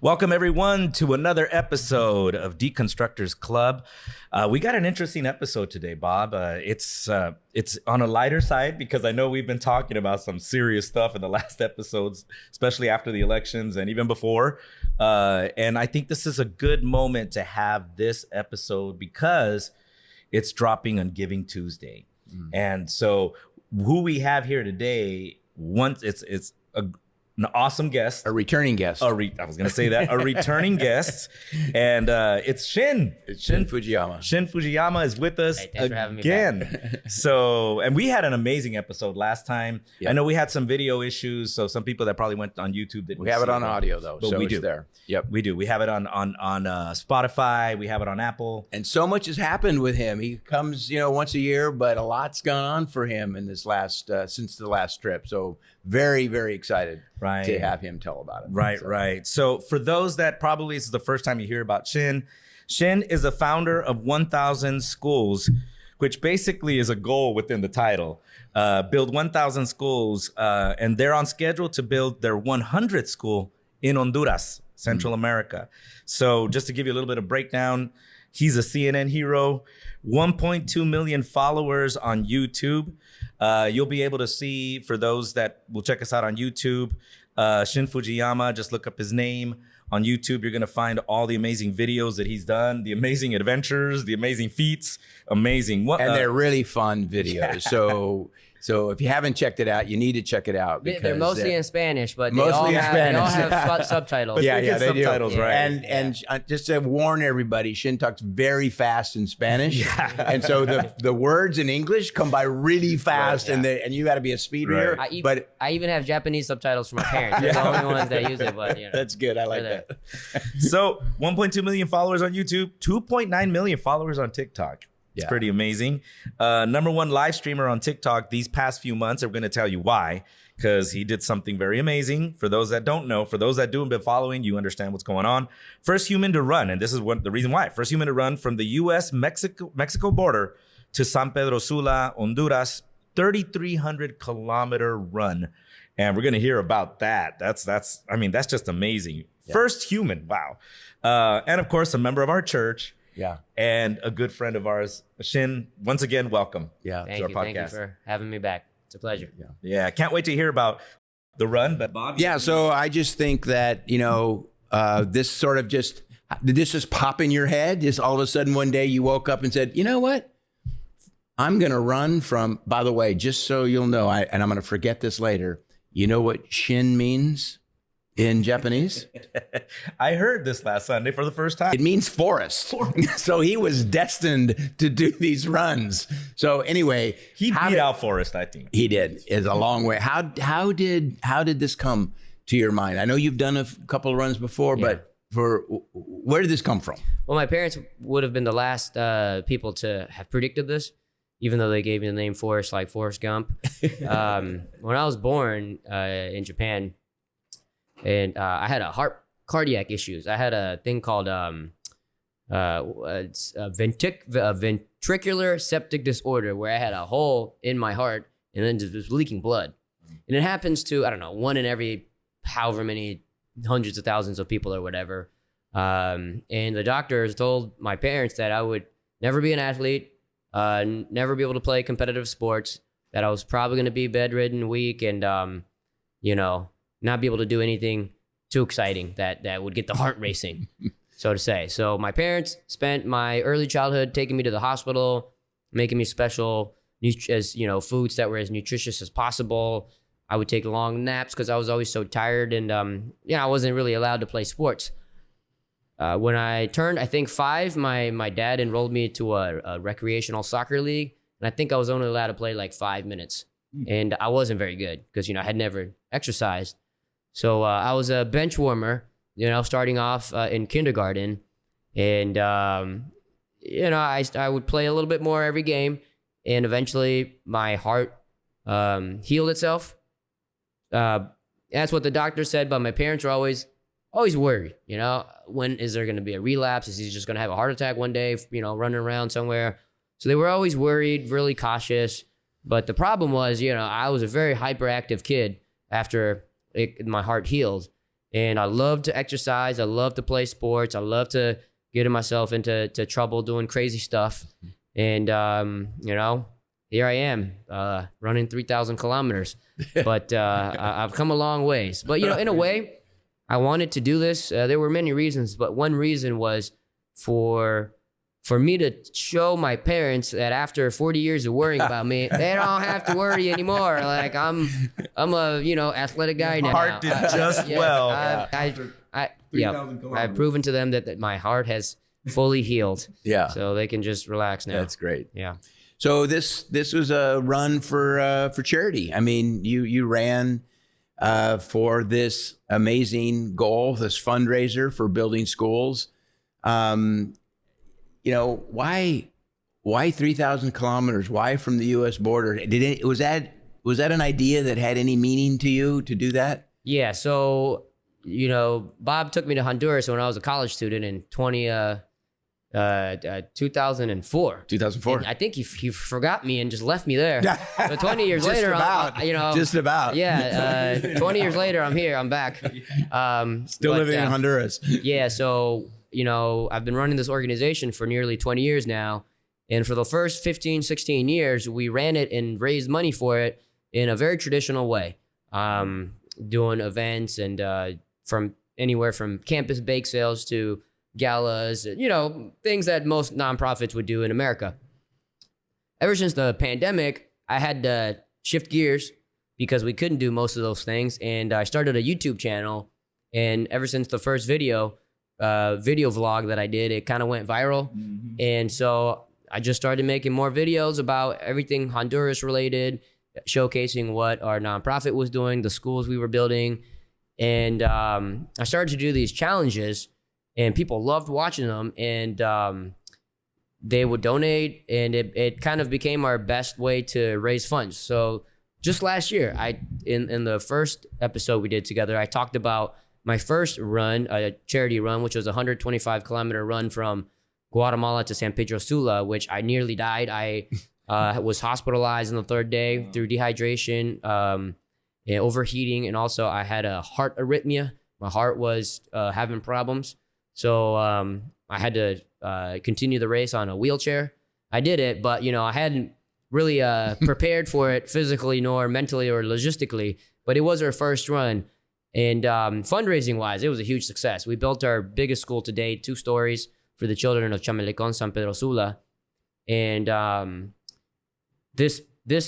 Welcome, everyone, to another episode of Deconstructor's Club. We got an interesting episode today, Bob. It's on a lighter side because I know we've been talking about some serious stuff in the last episodes, especially after the elections and even before. And I think this is a good moment to have this episode because it's dropping on Giving Tuesday. And so who we have here today, it's an awesome guest. A returning guest. I was going to say that. A returning guest. And it's Shin. Shin Fujiyama. Shin Fujiyama is with us again. So, and we had an amazing episode last time. Yep. I know we had some video issues. So some people that probably went on YouTube didn't. We have it on audio though. But so we it's do. There. Yep. We do. We have it on Spotify. We have it on Apple. And so much has happened with him. He comes, once a year, but a lot's gone on for him in this last, since the last trip. So very, very excited to have him tell about it. Right. So for those that probably this is the first time you hear about Shin, Shin is the founder of 1,000 Schools, which basically is a goal within the title. Build 1,000 schools, and they're on schedule to build their 100th school in Honduras, Central America. So just to give you a little bit of breakdown, he's a CNN hero, 1.2 million followers on YouTube. You'll be able to see, for those that will check us out on YouTube, Shin Fujiyama, just look up his name on YouTube. You're going to find all the amazing videos that he's done, the amazing adventures, the amazing feats, amazing. And they're really fun videos. Yeah. So if you haven't checked it out, you need to check it out. Because they're mostly in Spanish, but they all have subtitles. Yeah, they subtitles, do. Right. And just to warn everybody, Shin talks very fast in Spanish. And so the words in English come by really fast, and you got to be a speed reader. I even have Japanese subtitles for my parents. They're the only ones that use it. But that's good. I like that. So 1.2 million followers on YouTube, 2.9 million followers on TikTok. It's pretty amazing. Number one live streamer on TikTok these past few months. I'm going to tell you why, because he did something very amazing. For those that don't know, for those that do have been following, you understand what's going on. First human to run, and this is the reason why. First human to run from the U.S.-Mexico border to San Pedro Sula, Honduras, 3,300 kilometer run. And we're going to hear about that. That's just amazing. Yeah. First human. Wow. And of course, a member of our church. Yeah. And a good friend of ours, Shin, once again, welcome. Yeah. Thank you for having me back. It's a pleasure. Yeah. Can't wait to hear about the run. But Bob. Yeah. So I just think that, this sort of did this just pop in your head? Just all of a sudden one day you woke up and said, you know what? I'm going to run from, by the way, just so you'll know, and I'm going to forget this later. You know what Shin means in Japanese? I heard this last Sunday for the first time. It means forest. So he was destined to do these runs. So anyway, he beat out Forrest, I think. He did. It's a long way. How did this come to your mind? I know you've done a couple of runs before, but where did this come from? Well, my parents would have been the last people to have predicted this, even though they gave me the name Forrest, like Forrest Gump. When I was born in Japan, and I had cardiac issues. I had a thing called ventricular septic disorder, where I had a hole in my heart and then just was leaking blood. And it happens to, I don't know, one in every however many hundreds of thousands of people or whatever. And the doctors told my parents that I would never be an athlete, never be able to play competitive sports, that I was probably going to be bedridden, weak, and, not be able to do anything too exciting that would get the heart racing, so to say. So my parents spent my early childhood taking me to the hospital, making me special, foods that were as nutritious as possible. I would take long naps because I was always so tired, and I wasn't really allowed to play sports. When I turned, I think 5, my dad enrolled me to a recreational soccer league, and I think I was only allowed to play like 5 minutes, and I wasn't very good because I had never exercised. So I was a bench warmer, starting off in kindergarten, and I would play a little bit more every game, and eventually my heart healed itself. That's what the doctor said, but my parents were always worried. When is there going to be a relapse? Is he just going to have a heart attack one day? Running around somewhere. So they were always worried, really cautious. But the problem was, I was a very hyperactive kid after my heart healed. And I love to exercise. I love to play sports. I love to get myself into trouble doing crazy stuff. And, here I am running 3,000 kilometers. But I've come a long ways. But, in a way, I wanted to do this. There were many reasons, but one reason was for me to show my parents that after 40 years of worrying about me, they don't have to worry anymore. Like I'm a, athletic guy now. Heart did just well. I've proven to them that my heart has fully healed. Yeah. So they can just relax now. That's great. Yeah. So this was a run for charity. I mean, you ran for this amazing goal, this fundraiser for building schools. Why 3,000 kilometers? Why from the U.S. border? Was that an idea that had any meaning to you to do that? Yeah. So, Bob took me to Honduras when I was a college student in 2004. 2004. And I think he forgot me and just left me there. So 20 years later, just about. Yeah. 20 years later, I'm here. I'm back. Still living in Honduras. Yeah. So, I've been running this organization for nearly 20 years now. And for the first 15, 16 years, we ran it and raised money for it in a very traditional way. Doing events and from anywhere from campus bake sales to galas, things that most nonprofits would do in America. Ever since the pandemic, I had to shift gears because we couldn't do most of those things. And I started a YouTube channel. And ever since the first video vlog that I did, it kind of went viral. Mm-hmm. And so I just started making more videos about everything Honduras related, showcasing what our nonprofit was doing, the schools we were building. And I started to do these challenges, and people loved watching them, and they would donate, and it kind of became our best way to raise funds. So just last year, in the first episode we did together, I talked about my first run, a charity run, which was a 125-kilometer run from Guatemala to San Pedro Sula, which I nearly died. I was hospitalized on the third day through dehydration, and overheating, and also I had a heart arrhythmia. My heart was having problems. So I had to continue the race on a wheelchair. I did it, but I hadn't really prepared for it physically, nor mentally or logistically. But it was our first run, and fundraising wise, it was a huge success. We built our biggest school to date, 2 stories for the children of Chamelecon, San Pedro Sula, and this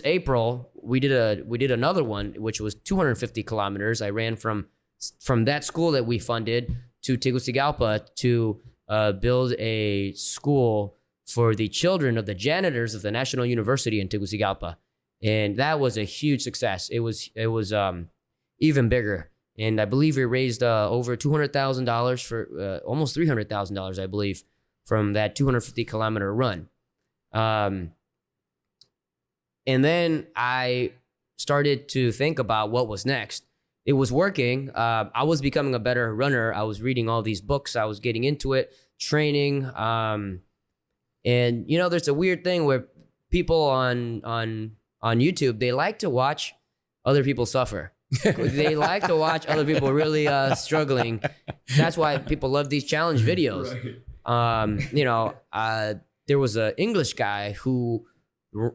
April we did another one, which was 250 kilometers. I ran from that school that we funded to Tegucigalpa to build a school for the children of the janitors of the National University in Tegucigalpa. And that was a huge success. It was even bigger. And I believe we raised over $200,000 for almost $300,000, I believe, from that 250 kilometer run. And then I started to think about what was next. It was working. I was becoming a better runner. I was reading all these books. I was getting into it, training. And there's a weird thing where people on YouTube, they like to watch other people suffer. They like to watch other people really struggling. That's why people love these challenge videos. Right. There was an English guy who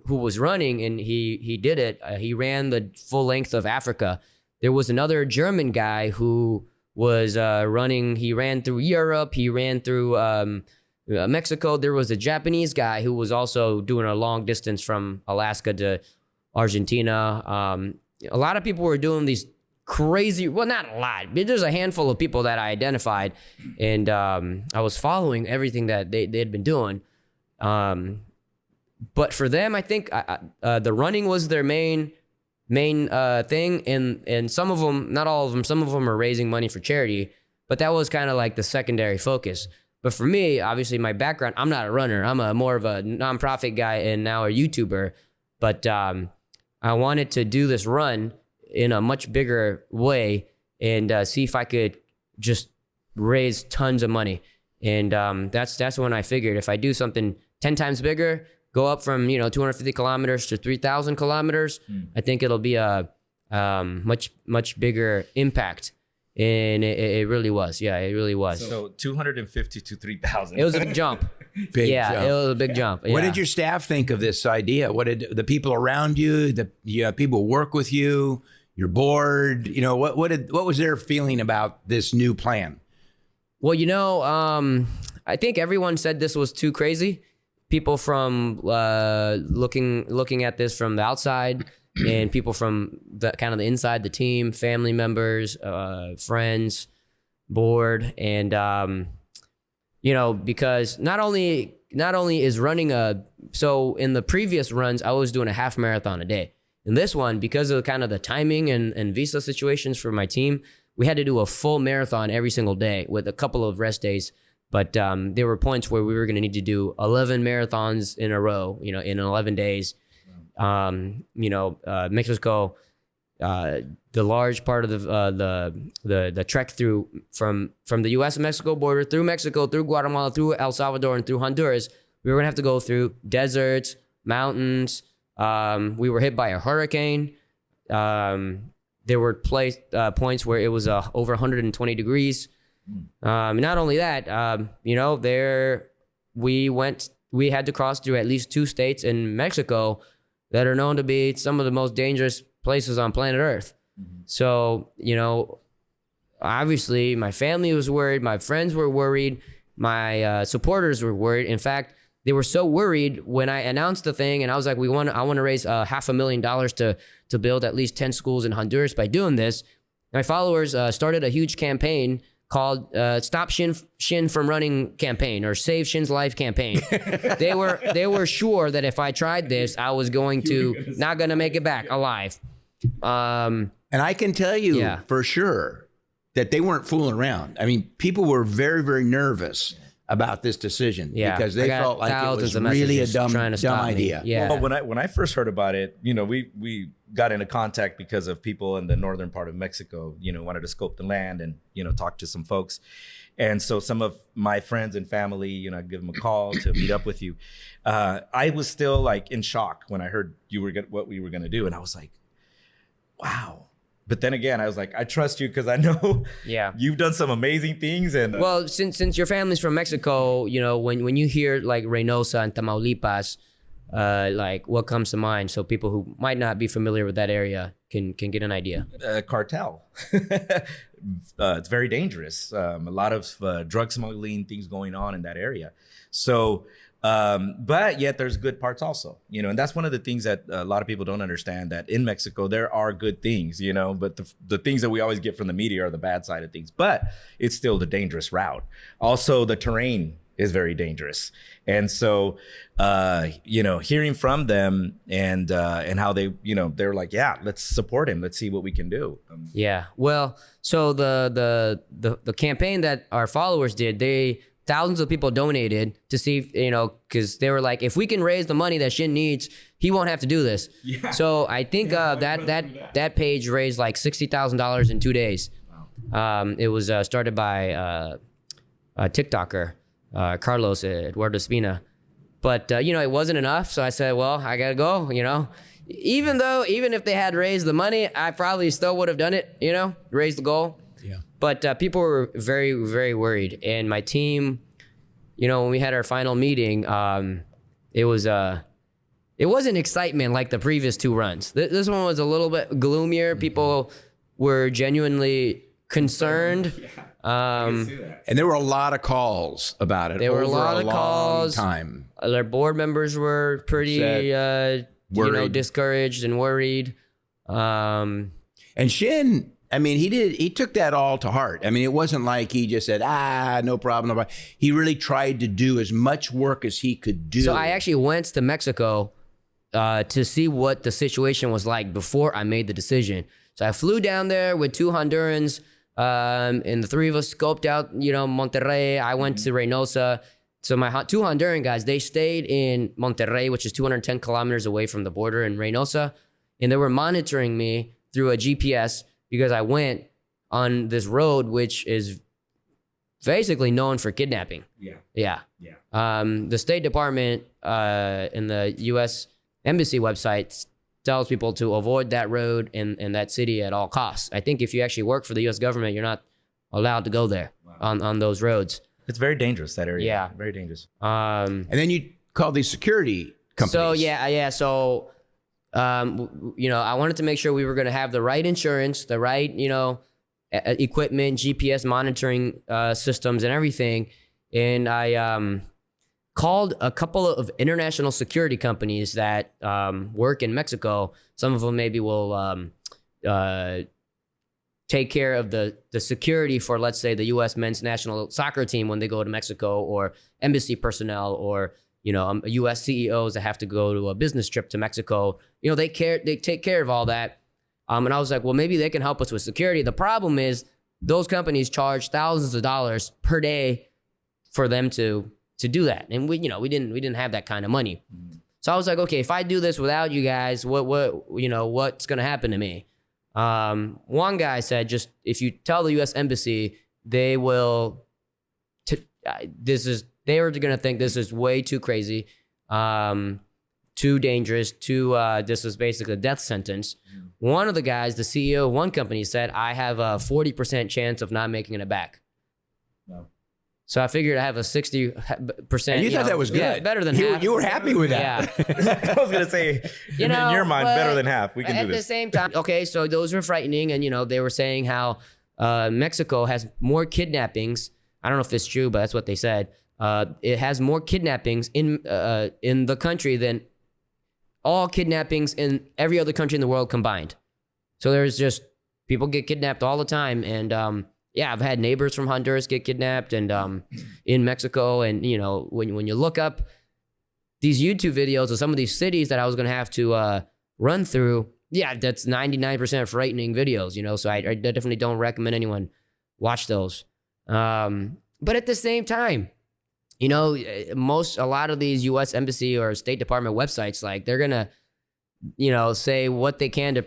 was running, and he did it. He ran the full length of Africa. There was another German guy who was running. He ran through Europe. He ran through Mexico. There was a Japanese guy who was also doing a long distance from Alaska to Argentina. A lot of people were doing these crazy, well, not a lot, but there's a handful of people that I identified, and I was following everything that they had been doing. But for them, I think the running was their main thing, and some of them, not all of them, some of them are raising money for charity, but that was kind of like the secondary focus. But for me, obviously my background, I'm not a runner. I'm more of a nonprofit guy and now a YouTuber. But I wanted to do this run in a much bigger way and see if I could just raise tons of money. And that's when I figured if I do something 10 times bigger, go up from 250 kilometers to 3,000 kilometers, I think it'll be a much bigger impact. And it really was. Yeah, it really was. So 250 to 3,000. It was a big jump. Big yeah, jump. it was a big jump. What Yeah. did your staff think of this idea? What did the people around you, the people who work with you, your board, what was their feeling about this new plan? Well, I think everyone said this was too crazy. People from looking at this from the outside, and people from the kind of the inside, the team, family members, friends, board, and because not only is running so in the previous runs I was doing a half marathon a day. In this one, because of kind of the timing and visa situations for my team, we had to do a full marathon every single day with a couple of rest days. But there were points where we were going to need to do 11 marathons in a row, in 11 days. Mexico, the large part of the trek through from the U.S. and Mexico border, through Mexico, through Guatemala, through El Salvador, and through Honduras, we were going to have to go through deserts, mountains. We were hit by a hurricane. There were points where it was over 120 degrees. Not only that, we had to cross through at least 2 states in Mexico that are known to be some of the most dangerous places on planet Earth. So, obviously my family was worried, my friends were worried, my supporters were worried. In fact, they were so worried when I announced the thing and I was like, I want to raise $500,000 to build at least 10 schools in Honduras by doing this. My followers started a huge campaign called Stop Shin from Running campaign, or Save Shin's Life campaign. They were sure that if I tried this, I was not going to make it back alive. And I can tell you for sure that they weren't fooling around. I mean, people were very, very nervous about this decision because they felt like it was really a dumb idea. Yeah. Well, when I first heard about it, we got into contact because of people in the northern part of Mexico, wanted to scope the land and, talk to some folks. And so some of my friends and family, I'd give them a call to meet up with you. I was still like in shock when I heard what we were going to do. And I was like, wow. But then again, I was like, I trust you because I know you've done some amazing things. And well, since your family's from Mexico, when you hear like Reynosa and Tamaulipas, like what comes to mind? So people who might not be familiar with that area can get an idea. Cartel. It's very dangerous. A lot of drug smuggling, things going on in that area. So, but yet there's good parts also, and that's one of the things that a lot of people don't understand, that in Mexico, there are good things, but the things that we always get from the media are the bad side of things, but it's still the dangerous route. Also, the terrain is very dangerous. And so, hearing from them and how they, they're like, yeah, let's support him. Let's see what we can do. Yeah. Well, so the campaign that our followers did, thousands of people donated to see, because they were like, if we can raise the money that Shin needs, he won't have to do this. Yeah. So I think that page raised like $60,000 in 2 days. Wow. It was started by a TikToker, Carlos Eduardo Espina. But, it wasn't enough. So I said, well, I got to go, Even if they had raised the money, I probably still would have done it, raised the goal. Yeah. But people were very, very worried. And my team, when we had our final meeting, it wasn't excitement like the previous 2 runs. This one was a little bit gloomier. People were genuinely concerned. And there were a lot of calls about it. There were a lot of calls. Time. Their board members were pretty, discouraged and worried. And Shin, he took that all to heart. It wasn't like he just said, no problem, no problem. He really tried to do as much work as he could do. So I actually went to Mexico to see what the situation was like before I made the decision. So I flew down there with 2 Hondurans, and the 3 of us scoped out, Monterrey. I went to Reynosa. So my 2 Honduran guys, they stayed in Monterrey, which is 210 kilometers away from the border in Reynosa. And they were monitoring me through a GPS because I went on this road, which is basically known for kidnapping. Yeah. The State Department and the U.S. Embassy website tells people to avoid that road and that city at all costs. I think if you actually work for the U.S. government, you're not allowed to go there on those roads. It's very dangerous, that area. Yeah. Very dangerous. And then you call these security companies. So so I wanted to make sure we were going to have the right insurance, the right equipment, GPS monitoring systems, and everything. And I called a couple of international security companies that work in Mexico. Some of them maybe will take care of the security for, let's say, the U.S. men's national soccer team when they go to Mexico, or embassy personnel, or U.S. CEOs that have to go to a business trip to Mexico. They take care of all that. And I was like, well, maybe they can help us with security. The problem is those companies charge thousands of dollars per day for them to do that, and we didn't have that kind of money. So I was like, okay, if I do this without you guys, what's gonna happen to me? One guy said, just if you tell the U.S. embassy, they will. They were gonna think this is way too crazy, too dangerous, this is basically a death sentence. One of the guys, the CEO of one company, said, I have a 40% chance of not making it back. No. So I figured I have a 60%. And you thought that was good. Yeah, better than half. You were happy with that. Yeah. I was going to say, in your mind, better than half. We can do this. At the same time, okay, so those were frightening. And, they were saying how Mexico has more kidnappings. I don't know if it's true, but that's what they said. It has more kidnappings in the country than all kidnappings in every other country in the world combined. So there's just people get kidnapped all the time. And I've had neighbors from Honduras get kidnapped, and in Mexico. And, when you look up these YouTube videos of some of these cities that I was going to have to run through, that's 99% frightening videos, so I definitely don't recommend anyone watch those. But at the same time, a lot of these U.S. Embassy or State Department websites, like, they're gonna, say what they can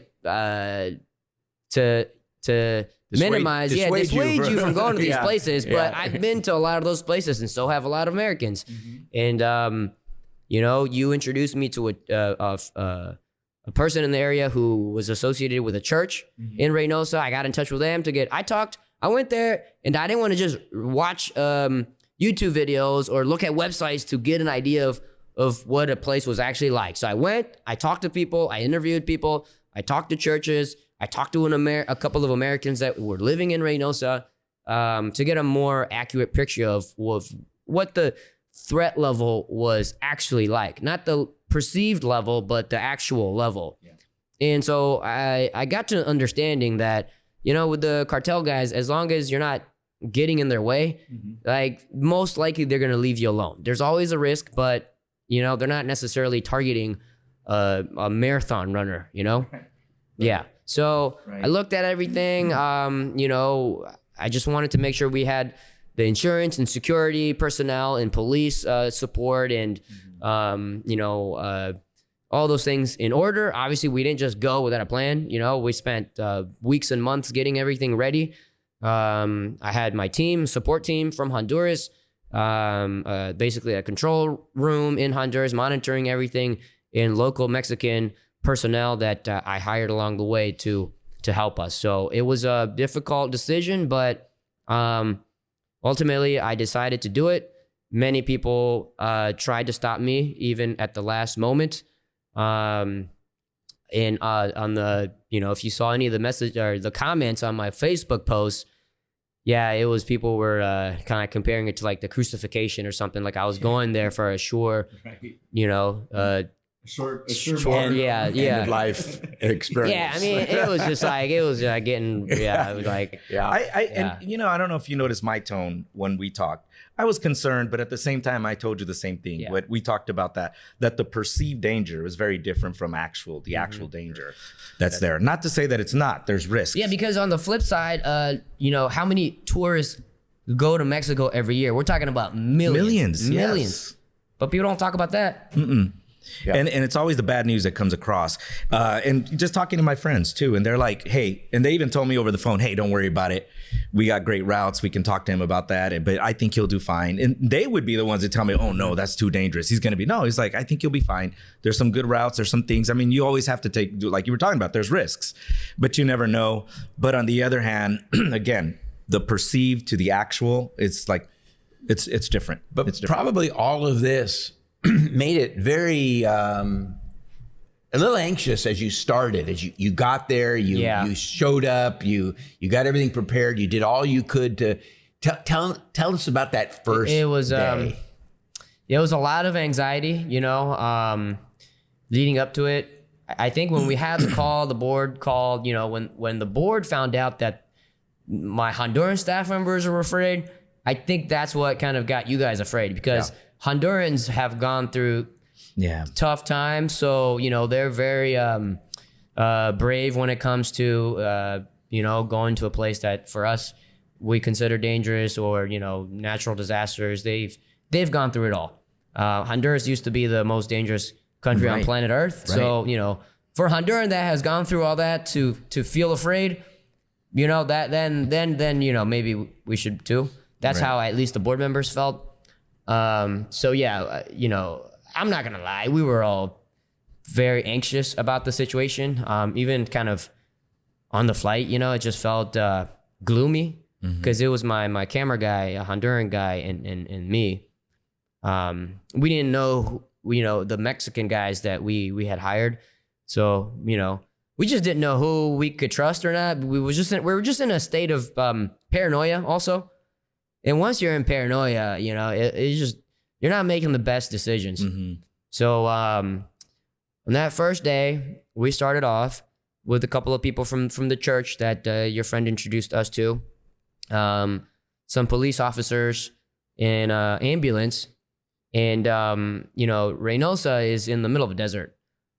to minimize, dissuade you from going to these places. But I've been to a lot of those places, and so have a lot of Americans. Mm-hmm. And you introduced me to a person in the area who was associated with a church in Reynosa. I got in touch with them I went there, and I didn't want to just watch YouTube videos or look at websites to get an idea of what a place was actually like. So I went, I talked to people, I interviewed people, I talked to churches, I talked to a couple of Americans that were living in Reynosa to get a more accurate picture of what the threat level was actually like. Not the perceived level, but the actual level. Yeah. And so I got to understanding that, with the cartel guys, as long as you're not getting in their way, like, most likely they're going to leave you alone. There's always a risk, but, they're not necessarily targeting a marathon runner, Right. Yeah. So I looked at everything. I just wanted to make sure we had the insurance and security personnel and police support and, all those things in order. Obviously, we didn't just go without a plan. We spent weeks and months getting everything ready. I had my support team from Honduras, basically a control room in Honduras, monitoring everything, in local Mexican personnel that I hired along the way to help us. So it was a difficult decision, but ultimately I decided to do it. Many people tried to stop me, even at the last moment. And on the, if you saw any of the message or the comments on my Facebook posts, it was people were kind of comparing it to like the crucifixion or something. Like I was going there for a short, short end of life experience. Yeah, I mean, it was just like, it was getting, it was like, And I don't know if you noticed my tone when we talked. I was concerned, but at the same time, I told you the same thing. What we talked about, that the perceived danger was very different from the actual danger that's there. Not to say that it's not. There's risks. Yeah, because on the flip side, how many tourists go to Mexico every year? We're talking about millions. Yes. But people don't talk about that. Yeah. And it's always the bad news that comes across. And just talking to my friends too, and they're like, hey, and they even told me over the phone, hey, don't worry about it. We got great routes. We can talk to him about that. But I think he'll do fine. And they would be the ones that tell me, oh no, that's too dangerous. He's like, I think you'll be fine. There's some good routes. There's some things. I mean, you always have to like you were talking about, there's risks, but you never know. But on the other hand, again, the perceived to the actual, it's like it's different. But it's different. probably all of this made it very a little anxious as you started, as you got there, you showed up, you got everything prepared, you did all you could to tell us about that first it was day. it was a lot of anxiety, leading up to it. I think when we had the call, the board called, when the board found out that my Honduran staff members were afraid, I think that's what kind of got you guys afraid, because Hondurans have gone through tough times. So, they're very brave when it comes to, going to a place that for us, we consider dangerous, or, natural disasters. They've gone through it all. Honduras used to be the most dangerous country on planet Earth. Right. So, for a Honduran that has gone through all that to feel afraid, that then maybe we should too. That's how at least the board members felt. So yeah, I'm not gonna lie, we were all very anxious about the situation. Even kind of on the flight, it just felt gloomy, because it was my camera guy, a Honduran guy, and me. We didn't know, the Mexican guys that we had hired. So, we just didn't know who we could trust or not. We were just in a state of paranoia also. And once you're in paranoia, it's just, you're not making the best decisions. So on that first day, we started off with a couple of people from the church that your friend introduced us to. Some police officers in an ambulance. And, Reynosa is in the middle of a desert.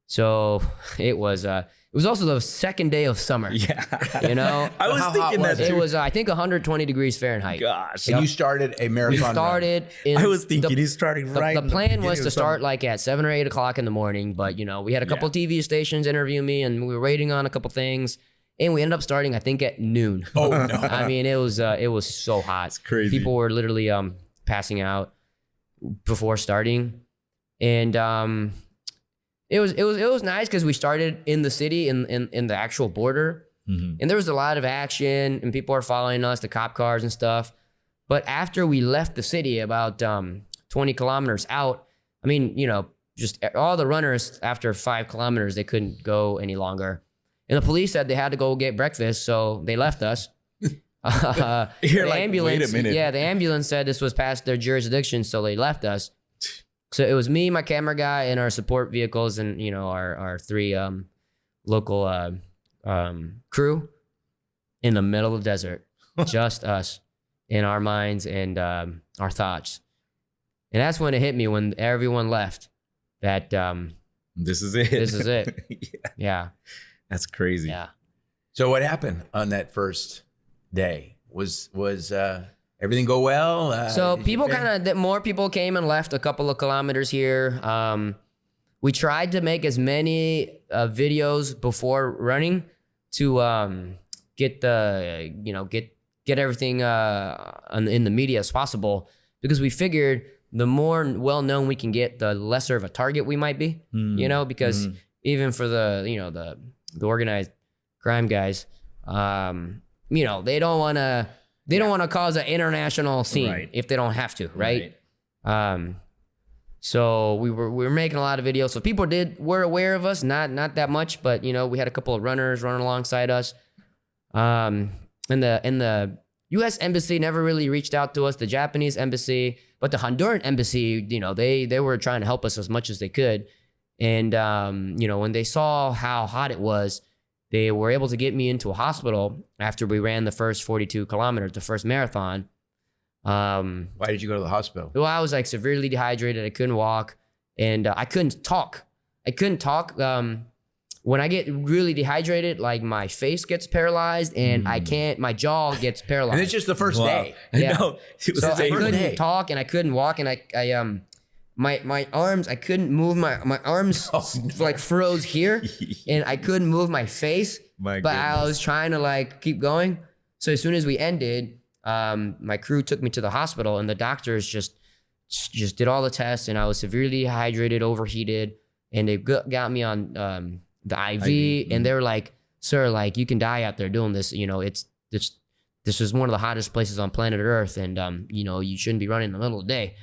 So it was also the second day of summer. Yeah. I was thinking that it was, I think 120 degrees Fahrenheit. Gosh. And you started a marathon run. I was thinking he's starting right. The plan was to start like at 7 or 8 o'clock in the morning. But, we had a couple TV stations interview me, and we were waiting on a couple things. And we ended up starting, I think, at noon. Oh, no. I mean, it was so hot. It's crazy. People were literally passing out before starting. And it was nice, because we started in the city, in the actual border, and there was a lot of action, and people are following us, the cop cars and stuff. But after we left the city, about 20 kilometers out, I mean, just all the runners, after 5 kilometers, they couldn't go any longer, and the police said they had to go get breakfast, so they left us. You're like, ambulance, wait a minute. Yeah, the ambulance said this was past their jurisdiction, so they left us. So it was me, my camera guy, and our support vehicles, and our 3 local crew in the middle of the desert, just us in our minds and our thoughts. And that's when it hit me, when everyone left, that this is it. This is it. Yeah. That's crazy. Yeah. So what happened on that first day? Was everything go well? So people more people came and left a couple of kilometers here. We tried to make as many videos before running to get the, get everything in the media as possible, because we figured the more well-known we can get, the lesser of a target we might be, because even for the organized crime guys, they don't want to, cause an international scene if they don't have to, right? So we were making a lot of videos. So people were aware of us, not that much, but we had a couple of runners running alongside us. And the U.S. embassy never really reached out to us, the Japanese embassy, but the Honduran embassy, they were trying to help us as much as they could. And when they saw how hot it was, they were able to get me into a hospital after we ran the first 42 kilometers, the first marathon. Why did you go to the hospital? Well, I was like severely dehydrated. I couldn't walk, and I couldn't talk. When I get really dehydrated, like my face gets paralyzed, and my jaw gets paralyzed. And it's just the first day. Yeah. No, So I couldn't talk, and I couldn't walk, and my arms, I couldn't move my arms like froze here, and I couldn't move my face. But I was trying to keep going. So as soon as we ended, my crew took me to the hospital, and the doctors just did all the tests, and I was severely dehydrated, overheated, and they got me on the IV, and they were like, "Sir, you can die out there doing this. It's this is one of the hottest places on planet Earth, and you know, you shouldn't be running in the middle of the day.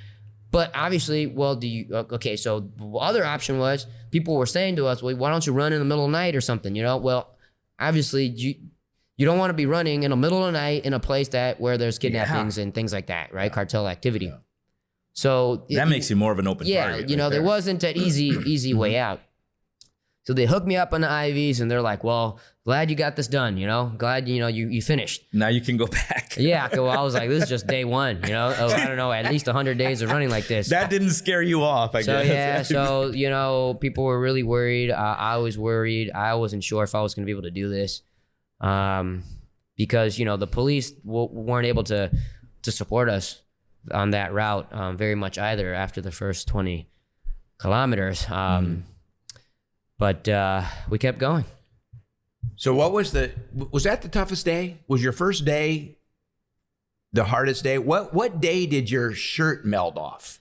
But obviously, well, okay, so the other option was people were saying to us, well, why don't you run in the middle of the night or something, you know? Well, obviously, you don't want to be running in the middle of the night in a place where there's kidnappings and things like that, right? Cartel activity. Yeah. So that makes you more of an open target. You know, there wasn't an easy way out. So they hooked me up on the IVs, and they're like, well, glad you got this done, you know? Glad, you know, you finished. Now you can go back. Yeah, well, I was like, this is just day one, you know? I don't know, at least 100 days of running like this. That didn't scare you off, I guess. Yeah, so, you know, people were really worried. I was worried. I wasn't sure if I was going to be able to do this because, you know, the police weren't able to support us on that route very much either after the first 20 kilometers. But we kept going. So what was that the toughest day? Was your first day the hardest day? What day did your shirt melt off?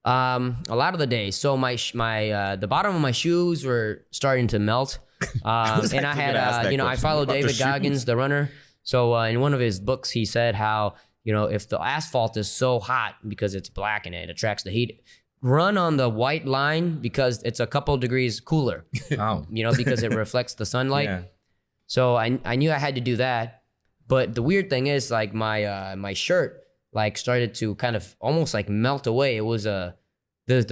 A lot of the days. So my the bottom of my shoes were starting to melt. And I had, you know, I followed David Goggins, the runner. So in one of his books, he said how, you know, if the asphalt is so hot because it's black and it attracts the heat, run on the white line because it's a couple degrees cooler. Oh. You know, because it reflects the sunlight. Yeah. So I knew I had to do that. But the weird thing is, like, my shirt like started to kind of almost like melt away. It was the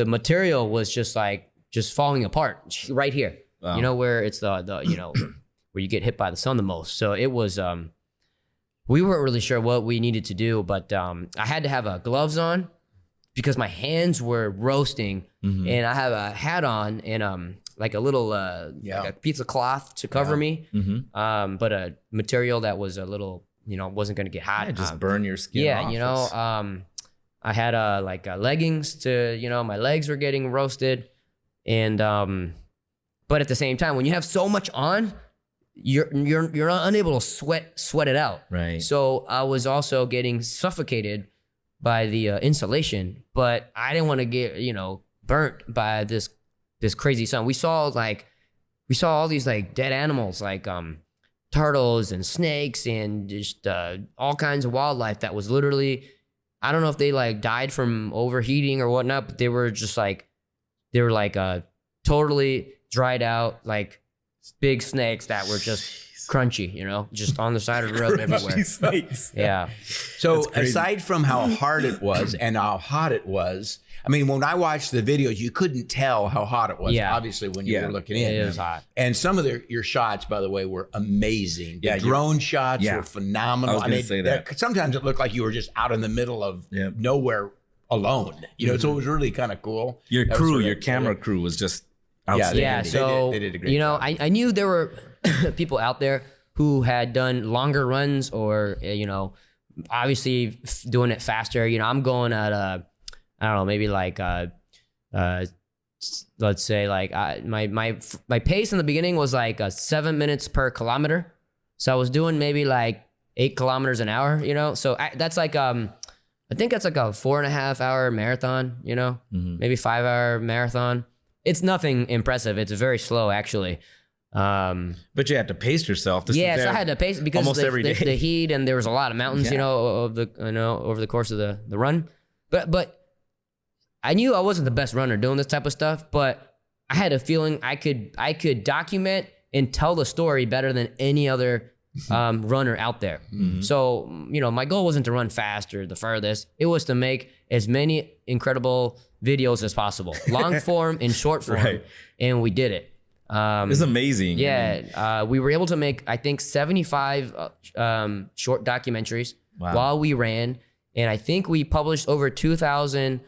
material was just falling apart right here. Wow. You know, where it's the you know where you get hit by the sun the most. So it was we weren't really sure what we needed to do, but I had to have gloves on because my hands were roasting, and I have a hat on and like a little like a piece of cloth to cover me, but a material that was a little, you know, wasn't going to get hot. Yeah, just burn your skin off. Yeah, you know, I had like leggings to, you know, my legs were getting roasted, and but at the same time, when you have so much on, you're unable to sweat it out. Right. So I was also getting suffocated by the insulation, but I didn't want to get, you know, burnt by this crazy sun. We saw all these like dead animals, like turtles and snakes and just all kinds of wildlife that was literally, I don't know if they like died from overheating or whatnot, but they were totally dried out, like big snakes that were just crunchy, you know, just on the side of the road everywhere. Snakes. Yeah. So aside from how hard it was and how hot it was, I mean, when I watched the videos, you couldn't tell how hot it was, obviously, when you were looking in. It was hot. And some of your shots, by the way, were amazing. The drone shots were phenomenal. I was going to say that. Sometimes it looked like you were just out in the middle of nowhere alone. You know, so it was really kind of cool. Your crew, your camera crew was just outstanding. Yeah, so, they did a great you know, job. I knew there were people out there who had done longer runs or, you know, obviously doing it faster. You know, I'm going at I don't know, maybe like let's say like my pace in the beginning was like 7 minutes per kilometer. So I was doing maybe like 8 kilometers an hour, you know? So that's like, I think that's like a 4.5 hour marathon, you know, maybe 5 hour marathon. It's nothing impressive. It's very slow actually. But you had to pace yourself. So I had to pace because almost every day. The heat, and there was a lot of mountains, you know, over the course of the run. But I knew I wasn't the best runner doing this type of stuff, but I had a feeling I could document and tell the story better than any other runner out there. So, you know, my goal wasn't to run fast or the furthest. It was to make as many incredible videos as possible, long form and short form, and we did it. It's amazing. Yeah, we were able to make, I think, 75 short documentaries while we ran, and I think we published over 2,000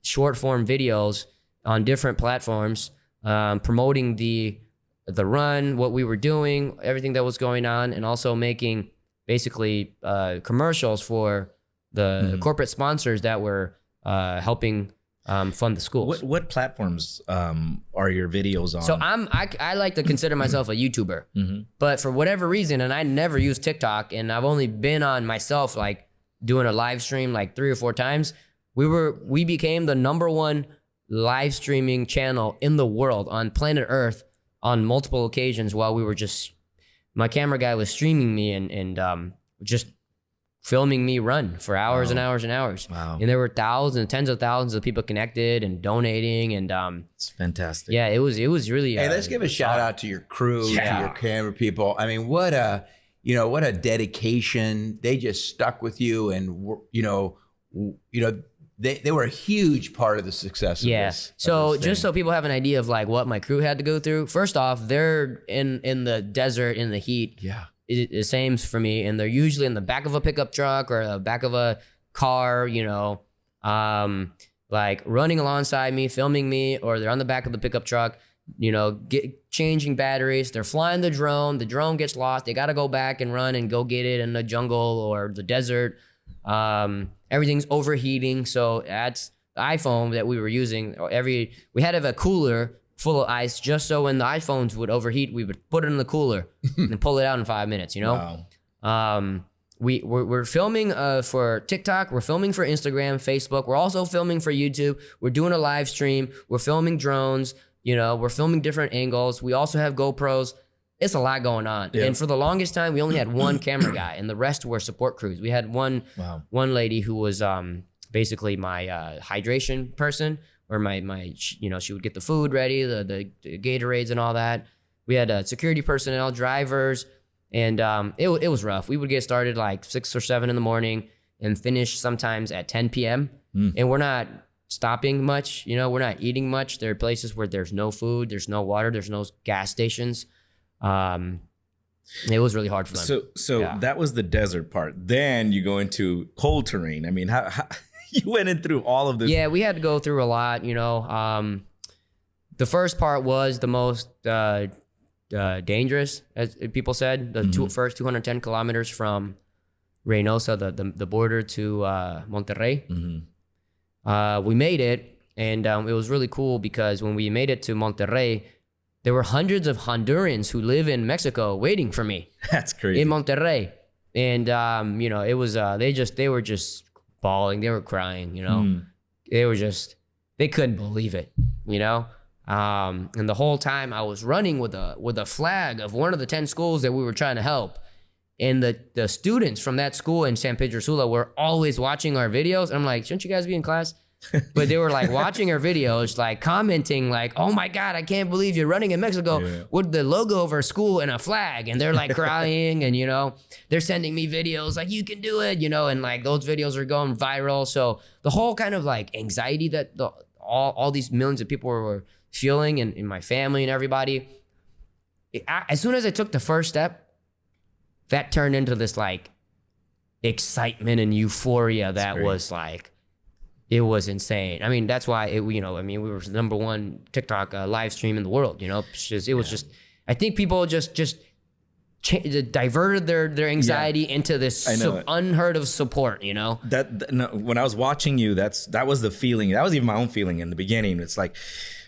short form videos on different platforms, promoting the run, what we were doing, everything that was going on, and also making basically commercials for the corporate sponsors that were helping fund the schools. What platforms are your videos on? So I like to consider myself a YouTuber, but for whatever reason, and I never use TikTok, and I've only been on myself like doing a live stream like 3 or 4 times. We became the #1 live streaming channel in the world on planet Earth on multiple occasions while we were just, my camera guy was streaming me, and just filming me run for hours and hours and hours. Wow. And there were tens of thousands of people connected and donating, and it's fantastic. yeah, it was really. Hey, let's give a shout out to your crew, to your camera people. I mean, what a dedication. They just stuck with you, and they were a huge part of the success of this. So just so people have an idea of like what my crew had to go through. First off, they're in the desert in the heat. Yeah. The same for me, and they're usually in the back of a pickup truck or the back of a car, like running alongside me, filming me, or they're on the back of the pickup truck, changing batteries. They're flying the drone gets lost, they got to go back and run and go get it in the jungle or the desert. Everything's overheating, so that's the iPhone that we were using. We had to have a cooler full of ice, just so when the iPhones would overheat, we would put it in the cooler and pull it out in 5 minutes, Wow. We're filming for TikTok, we're filming for Instagram, Facebook, we're also filming for YouTube, we're doing a live stream, we're filming drones, we're filming different angles, we also have GoPros. It's a lot going on. Yeah. And for the longest time, we only had one camera guy, and the rest were support crews. We had one lady who was basically my hydration person, or she would get the food ready, the Gatorades and all that. We had security personnel, drivers, and it was rough. We would get started like 6 or 7 in the morning and finish sometimes at 10 p.m. And we're not stopping much, we're not eating much. There are places where there's no food, there's no water, there's no gas stations. It was really hard for them. So that was the desert part. Then you go into cold terrain. I mean, how you went in through all of this? Yeah, we had to go through a lot. The first part was the most dangerous, as people said. The first 210 kilometers from Reynosa, the border to Monterrey. We made it, and it was really cool because when we made it to Monterrey, there were hundreds of Hondurans who live in Mexico waiting for me. That's crazy. In Monterrey. And, it was, they were just bawling. They were crying, they couldn't believe it, and the whole time I was running with a flag of one of the 10 schools that we were trying to help. And the students from that school in San Pedro Sula were always watching our videos. And I'm like, shouldn't you guys be in class? But they were like watching our videos, like commenting like, oh my God, I can't believe you're running in Mexico with the logo of our school and a flag. And they're like crying and, they're sending me videos like, you can do it, and like those videos are going viral. So the whole kind of like anxiety that all these millions of people were feeling, and in my family and everybody, as soon as I took the first step, that turned into this like excitement and euphoria that was like, it was insane. I mean, that's why we were the number one TikTok live stream in the world. It was just, I think people just diverted their anxiety into this unheard of support. When I was watching you, that was the feeling. That was even my own feeling in the beginning. It's like,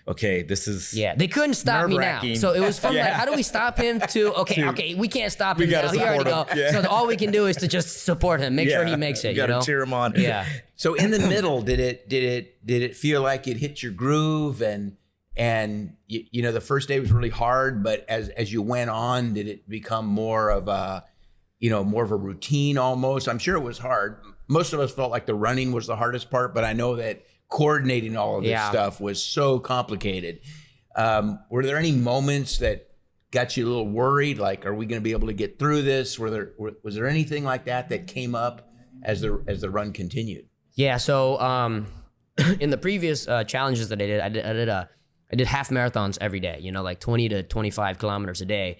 okay, this is they couldn't stop me now. So it was from like, how do we stop him? Okay, we can't stop him now. He already go. So all we can do is to just support him, make sure he makes it. You gotta cheer him on. Yeah. So in the middle, did it feel like it hit your groove, and the first day was really hard, but as you went on, did it become more of a routine almost? I'm sure it was hard. Most of us felt like the running was the hardest part, but I know that coordinating all of this stuff was so complicated. Were there any moments that got you a little worried? Like, are we going to be able to get through this? Was there anything like that came up as the run continued? Yeah. So in the previous challenges that I did half marathons every day. Like 20 to 25 kilometers a day.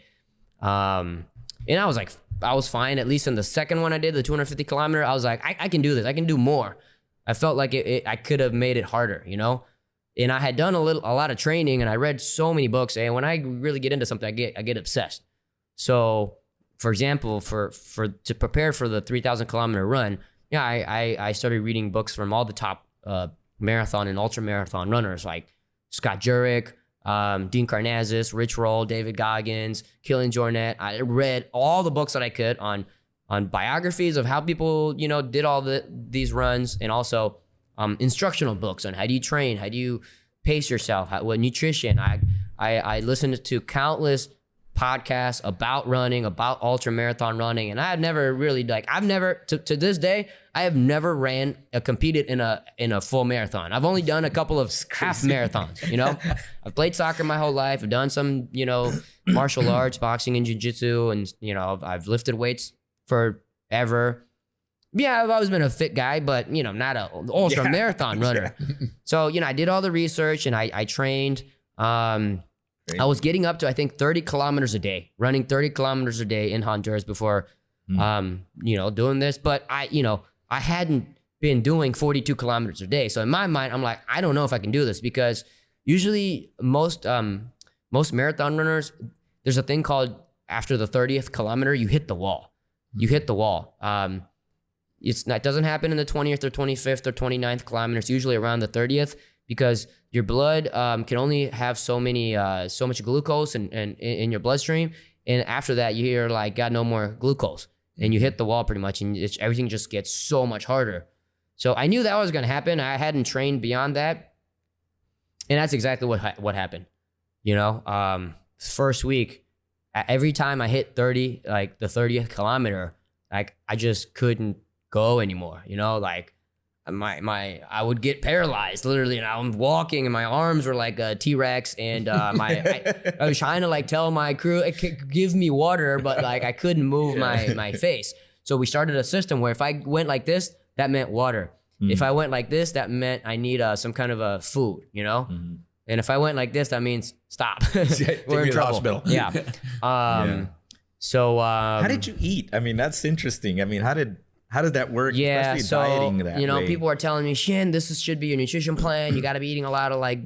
And I was fine. At least in the second one I did, the 250 kilometer, I was like, I can do this. I can do more. I felt like I could have made it harder, And I had done a lot of training, and I read so many books. And when I really get into something, I get obsessed. So, for example, to prepare for the 3,000 kilometer run, I started reading books from all the top marathon and ultra marathon runners like Scott Jurek, Dean Karnazes, Rich Roll, David Goggins, Killian Jornet. I read all the books that I could on biographies of how people, did all these runs, and also instructional books on how do you train, how do you pace yourself, what nutrition. I listened to countless podcasts about running, about ultra marathon running. And I had never really to this day, I have never competed in a full marathon. I've only done a couple of half marathons, you know. I've played soccer my whole life. I've done some, you know, martial arts, boxing and jiu-jitsu, and, you know, I've lifted weights forever. Yeah, I've always been a fit guy, but, you know, not an ultra marathon runner. So, you know, I did all the research and I trained. I was getting up to, I think, 30 kilometers a day, running 30 kilometers a day in Honduras before, you know, doing this. But I hadn't been doing 42 kilometers a day. So in my mind, I'm like, I don't know if I can do this, because usually most marathon runners, there's a thing called after the 30th kilometer, you hit the wall. You hit the wall. It doesn't happen in the 20th or 25th or 29th kilometer. It's usually around the 30th, because your blood can only have so much glucose in your bloodstream. And after that, you're like, got no more glucose. And you hit the wall pretty much, and everything just gets so much harder. So I knew that was going to happen. I hadn't trained beyond that. And that's exactly what happened. You know, first week, every time I hit 30, like the 30th kilometer, like I just couldn't go anymore. You know, like I would get paralyzed literally, and I'm walking and my arms were like a T-Rex, and I was trying to like tell my crew, give me water, but like I couldn't move my face. So we started a system where if I went like this, that meant water. If I went like this, that meant I need some kind of a food, you know? And if I went like this, that means stop. We're in trouble. Hospital. Yeah. So how did you eat? I mean, that's interesting. I mean, how did that work? Yeah, especially so dieting that you know, way? people are telling me, Shin, should be your nutrition plan. You got to be eating a lot of like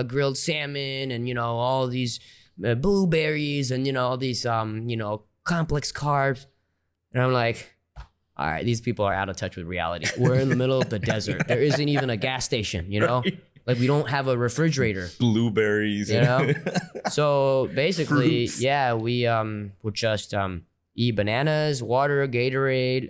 grilled salmon, and you know, all these blueberries, and you know, all these you know, complex carbs. And I'm like, all right, these people are out of touch with reality. We're in the middle of the desert. There isn't even a gas station, you know? Right. Like we don't have a refrigerator. Blueberries, you know? So basically, yeah, we would just eat bananas, water, Gatorade,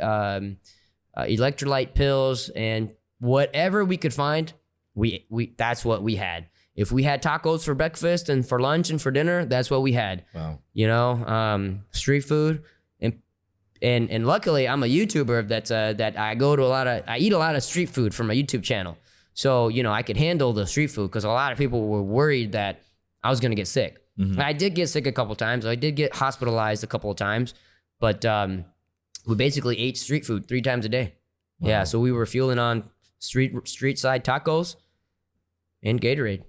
electrolyte pills, and whatever we could find, we that's what we had. If we had tacos for breakfast and for lunch and for dinner, that's what we had. Wow. You know, street food. And luckily I'm a YouTuber that I eat a lot of street food from my YouTube channel. So, you know, I could handle the street food, because a lot of people were worried that I was going to get sick. I did get sick a couple times. I did get hospitalized a couple of times, but we basically ate street food 3 times a day. Wow. Yeah. So we were fueling on street side tacos and Gatorade.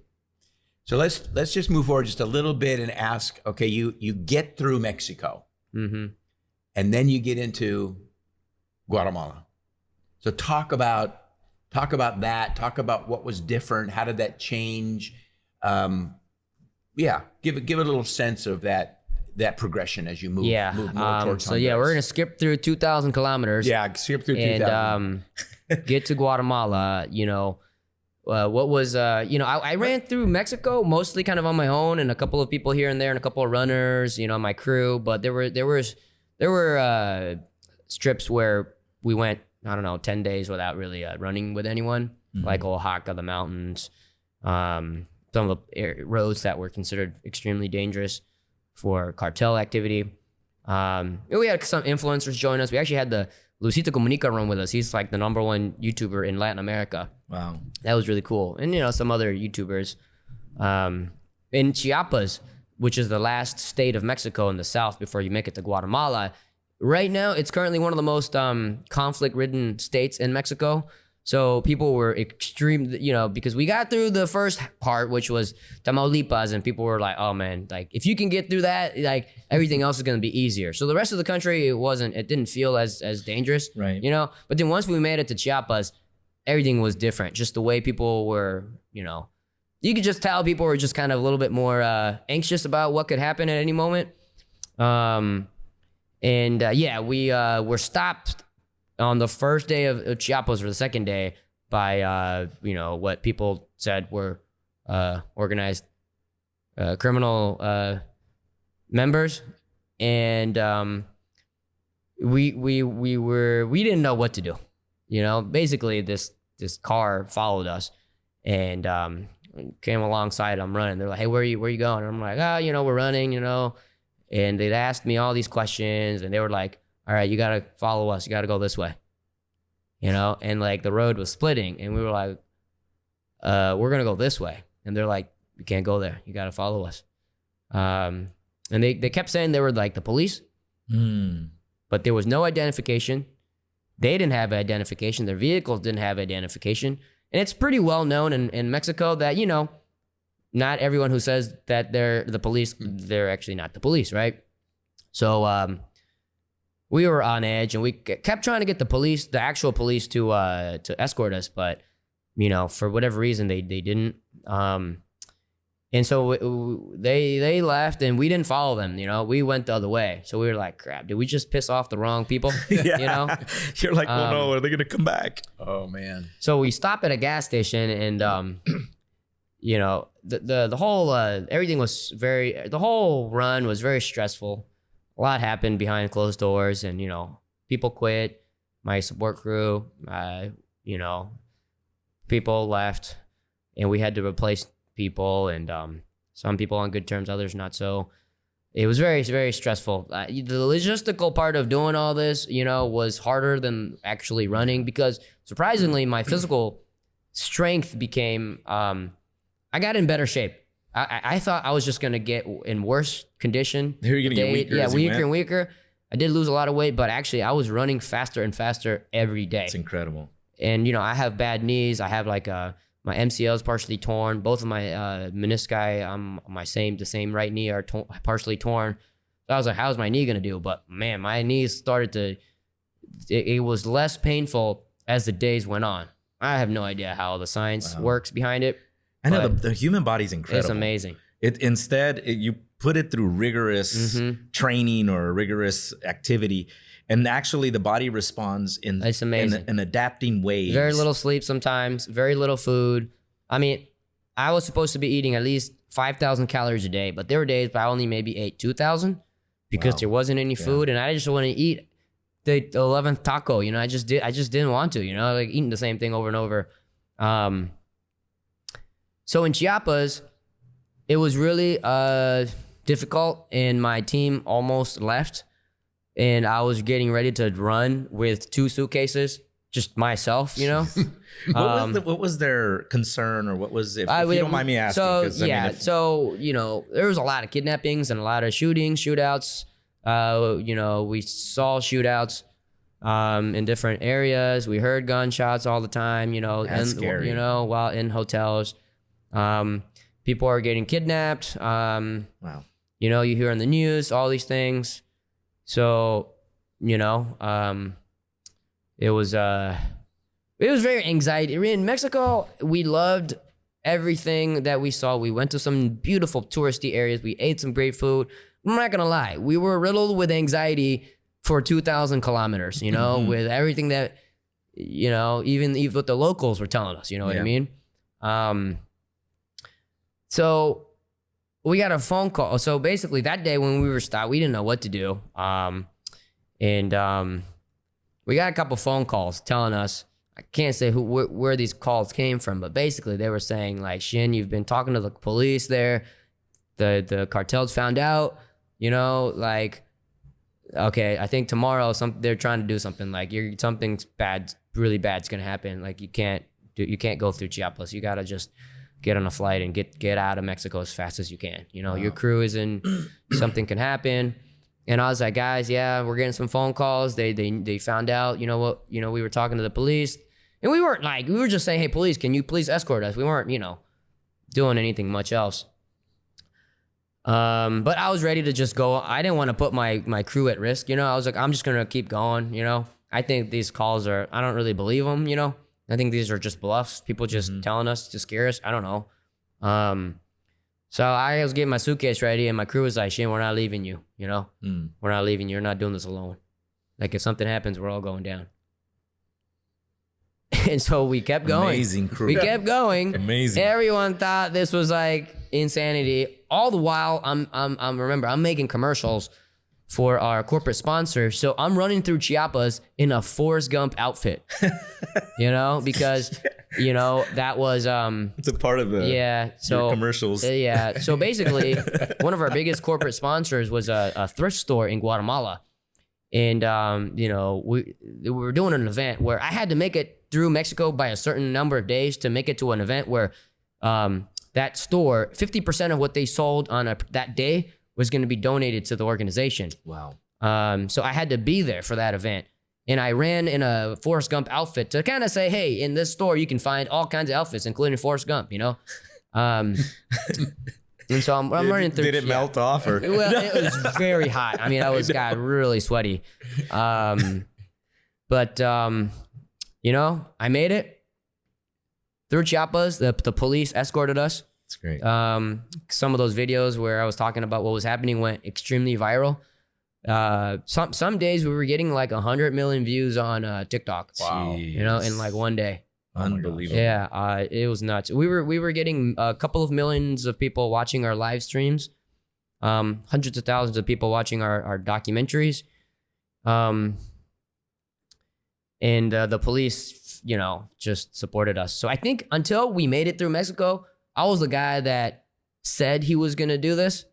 So let's just move forward just a little bit and ask, okay, you get through Mexico. And then you get into Guatemala. So talk about that. Talk about what was different. How did that change? Give a little sense of that progression as you move more towards so yeah, we're gonna skip through 2,000 kilometers. Yeah, skip through 2,000. And get to Guatemala. You know, what was you know, I ran through Mexico mostly kind of on my own, and a couple of people here and there, and a couple of runners, you know, my crew. But there were strips where we went, I don't know, 10 days without really running with anyone, like Oaxaca, the mountains, some of the roads that were considered extremely dangerous for cartel activity. We had some influencers join us. We actually had the Luisito Comunica run with us. He's like the #1 YouTuber in Latin America. Wow. That was really cool. And, you know, some other YouTubers. In Chiapas, which is the last state of Mexico in the south before you make it to Guatemala. Right now, it's currently one of the most conflict-ridden states in Mexico. So people were extreme, you know, because we got through the first part, which was Tamaulipas, and people were like, oh man, like if you can get through that, like everything else is going to be easier. So the rest of the country, it didn't feel as dangerous, right? You know, but then once we made it to Chiapas, everything was different. Just the way people were, you know, you could just tell people were just kind of a little bit more anxious about what could happen at any moment. We were stopped on the first day of Chiapas, or the second day, by you know, what people said were organized criminal members, and we didn't know what to do. You know, basically this car followed us and came alongside. I'm running. They're like, hey, where are you going? And I'm like, you know, we're running, you know. And they'd asked me all these questions, and they were like, all right, you got to follow us. You got to go this way. You know, and like the road was splitting, and we were like, we're going to go this way. And they're like, you can't go there. You got to follow us. And they kept saying they were like the police, but there was no identification. They didn't have identification. Their vehicles didn't have identification. And it's pretty well known in Mexico that, you know, not everyone who says that they're the police, they're actually not the police, right? So we were on edge, and we kept trying to get the police, the actual police, to escort us, but you know, for whatever reason, they didn't. And so they left, and we didn't follow them. You know, we went the other way. So we were like, crap, did we just piss off the wrong people? Yeah. You know, You're like, oh no, are they gonna come back? Oh man. So we stop at a gas station, and you know, the whole everything was the whole run was very stressful. A lot happened behind closed doors, and you know, people quit. My support crew, you know, people left, and we had to replace people, and some people on good terms, others not so. It was very, very stressful. The logistical part of doing all this, you know, was harder than actually running, because surprisingly, my physical strength became, I got in better shape. I thought I was just going to get in worse condition. You're going to get weaker. Yeah, weaker and weaker. I did lose a lot of weight, but actually I was running faster and faster every day. It's incredible. And, you know, I have bad knees. I have like my MCL is partially torn. Both of my menisci, the same right knee are partially torn. So I was like, how's my knee going to do? But man, my knees started to, it was less painful as the days went on. I have no idea how the science works behind it. I know the human body's incredible. It's amazing. You put it through rigorous training or rigorous activity, and actually the body responds in adapting ways. Very little sleep sometimes, very little food. I mean, I was supposed to be eating at least 5,000 calories a day, but there were days I only maybe ate 2,000 because there wasn't any food, and I just want to eat the 11th taco. You know, I just didn't want to. You know, like eating the same thing over and over. So in Chiapas, it was really difficult, and my team almost left, and I was getting ready to run with 2 suitcases, just myself, you know. What was their concern, or what was, if you don't mind me asking? So you know, there was a lot of kidnappings and a lot of shootouts. You know, we saw shootouts in different areas. We heard gunshots all the time. You know, That's scary. You know, while in hotels. People are getting kidnapped. Wow. You know, you hear on the news all these things. So, you know, it was very anxiety. In Mexico, we loved everything that we saw. We went to some beautiful touristy areas. We ate some great food. I'm not gonna lie, we were riddled with anxiety for 2,000 kilometers. You know, with everything that, you know, even what the locals were telling us. You know what I mean? So we got a phone call. So basically that day when we were stopped, we didn't know what to do. We got a couple phone calls telling us, I can't say where these calls came from, but basically they were saying like, Shin, you've been talking to the police there. The cartels found out, you know, like, okay, I think tomorrow they're trying to do something, like something's bad, really bad's gonna happen. Like you can't go through Chiapas. You gotta just get on a flight and get out of Mexico as fast as you can. You know, your crew is in, something can happen. And I was like, guys, yeah, we're getting some phone calls. They found out, you know what, you know, we were talking to the police, and we were just saying, hey, police, can you please escort us? We weren't, you know, doing anything much else. But I was ready to just go. I didn't want to put my crew at risk. You know, I was like, I'm just going to keep going. You know, I think these calls I don't really believe them, you know. I think these are just bluffs. People just telling us to scare us. I don't know. So I was getting my suitcase ready, and my crew was like, Shin, we're not leaving you. You know, we're not leaving you. You're not doing this alone. Like if something happens, we're all going down. And so we kept going. Amazing crew. We kept going. Amazing. Everyone thought this was like insanity. All the while, I'm making commercials for our corporate sponsor. So I'm running through Chiapas in a Forrest Gump outfit, because, that was, It's a part of the so commercials. So basically one of our biggest corporate sponsors was a thrift store in Guatemala. And, we were doing an event where I had to make it through Mexico by a certain number of days to make it to an event where, that store, 50% of what they sold on that day was going to be donated to the organization. Wow. So I had to be there for that event. And I ran in a Forrest Gump outfit to kind of say, hey, in this store, you can find all kinds of outfits, including Forrest Gump, And so I'm running through. Did it melt off? Or? Well, it was very hot. I mean, got really sweaty. But I made it through Chiapas. The police escorted us. That's great. Some of those videos where I was talking about what was happening went extremely viral. Some days we were getting like 100 million views on TikTok. Wow. In like one day. Unbelievable. Yeah, it was nuts. We were getting a couple of millions of people watching our live streams. Hundreds of thousands of people watching our documentaries. And the police, just supported us. So I think until we made it through Mexico, I was the guy that said he was going to do this.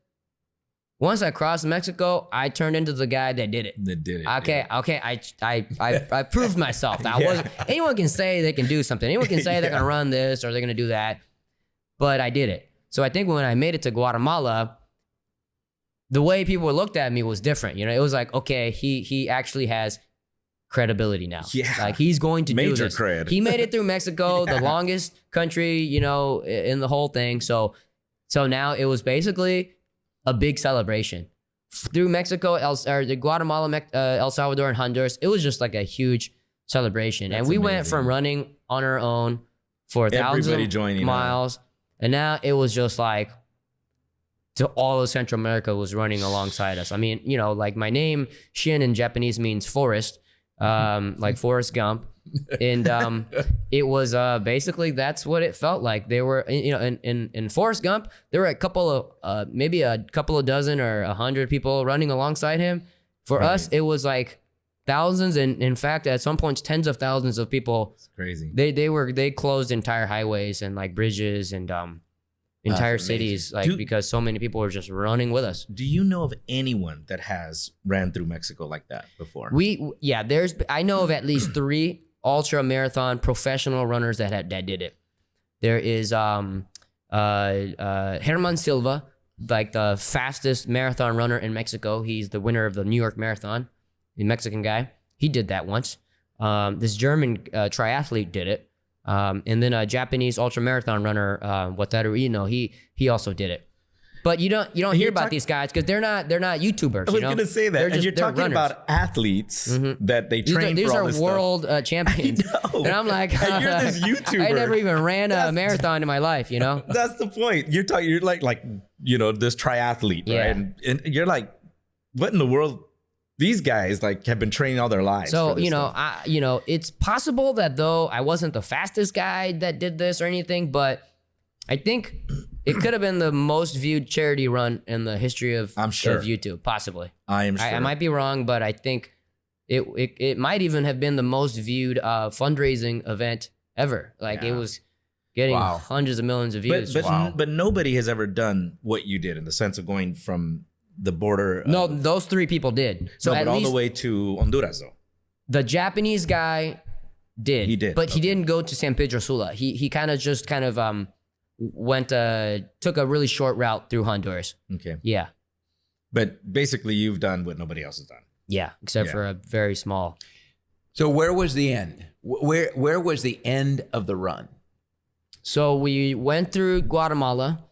Once I crossed Mexico, I turned into the guy that did it. Okay. I proved myself. I wasn't. Anyone can say they can do something. Anyone can say they're going to run this or they're going to do that. But I did it. So I think when I made it to Guatemala, the way people looked at me was different. It was like, okay, he actually has credibility now. Yeah. Like he's going to Major do this. cred. He made it through Mexico, the longest country, in the whole thing. So now it was basically a big celebration. Through Mexico, Guatemala, El Salvador, and Honduras, it was just like a huge celebration. That's and we amazing. went from running on our own for thousands of miles, and now it was just like to all of Central America was running alongside us. I mean, like my name, Shin in Japanese means forest, like Forrest Gump. And it was basically that's what it felt like. They were, in Forrest Gump, there were a couple of maybe a couple of dozen or 100 people running alongside him. For us, it was like thousands, and in fact, at some points, tens of thousands of people. It's crazy. They closed entire highways and like bridges and entire cities, like because so many people were just running with us. Do you know of anyone that has ran through Mexico like that before? I know of at least 3 ultra marathon professional runners that did it. There is Herman Silva, like the fastest marathon runner in Mexico. He's the winner of the New York Marathon, the Mexican guy. He did that once. This German triathlete did it. And then a Japanese ultra marathon runner, Wataru Ino, he also did it. But you don't hear about these guys because they're not YouTubers. I was going to say that. And you're talking runners. About athletes that they train these for all are this world champions. I know. And I'm like, and you're this YouTuber. I never even ran a marathon in my life, That's the point. You're like this triathlete, right? And you're like, what in the world? These guys have been training all their lives. So, it's possible that though I wasn't the fastest guy that did this or anything, but I think it could have been the most viewed charity run in the history of YouTube, possibly. I am sure. I might be wrong, but I think it might even have been the most viewed fundraising event ever. It was getting hundreds of millions of views. But nobody has ever done what you did in the sense of going from the border. No, those 3 people did. So but all the way to Honduras, though. The Japanese guy did. He did, but he didn't go to San Pedro Sula. He kind of went took a really short route through Honduras. Okay. Yeah. But basically, you've done what nobody else has done. Yeah, except for a very small. So where was the end? Where was the end of the run? So we went through Guatemala,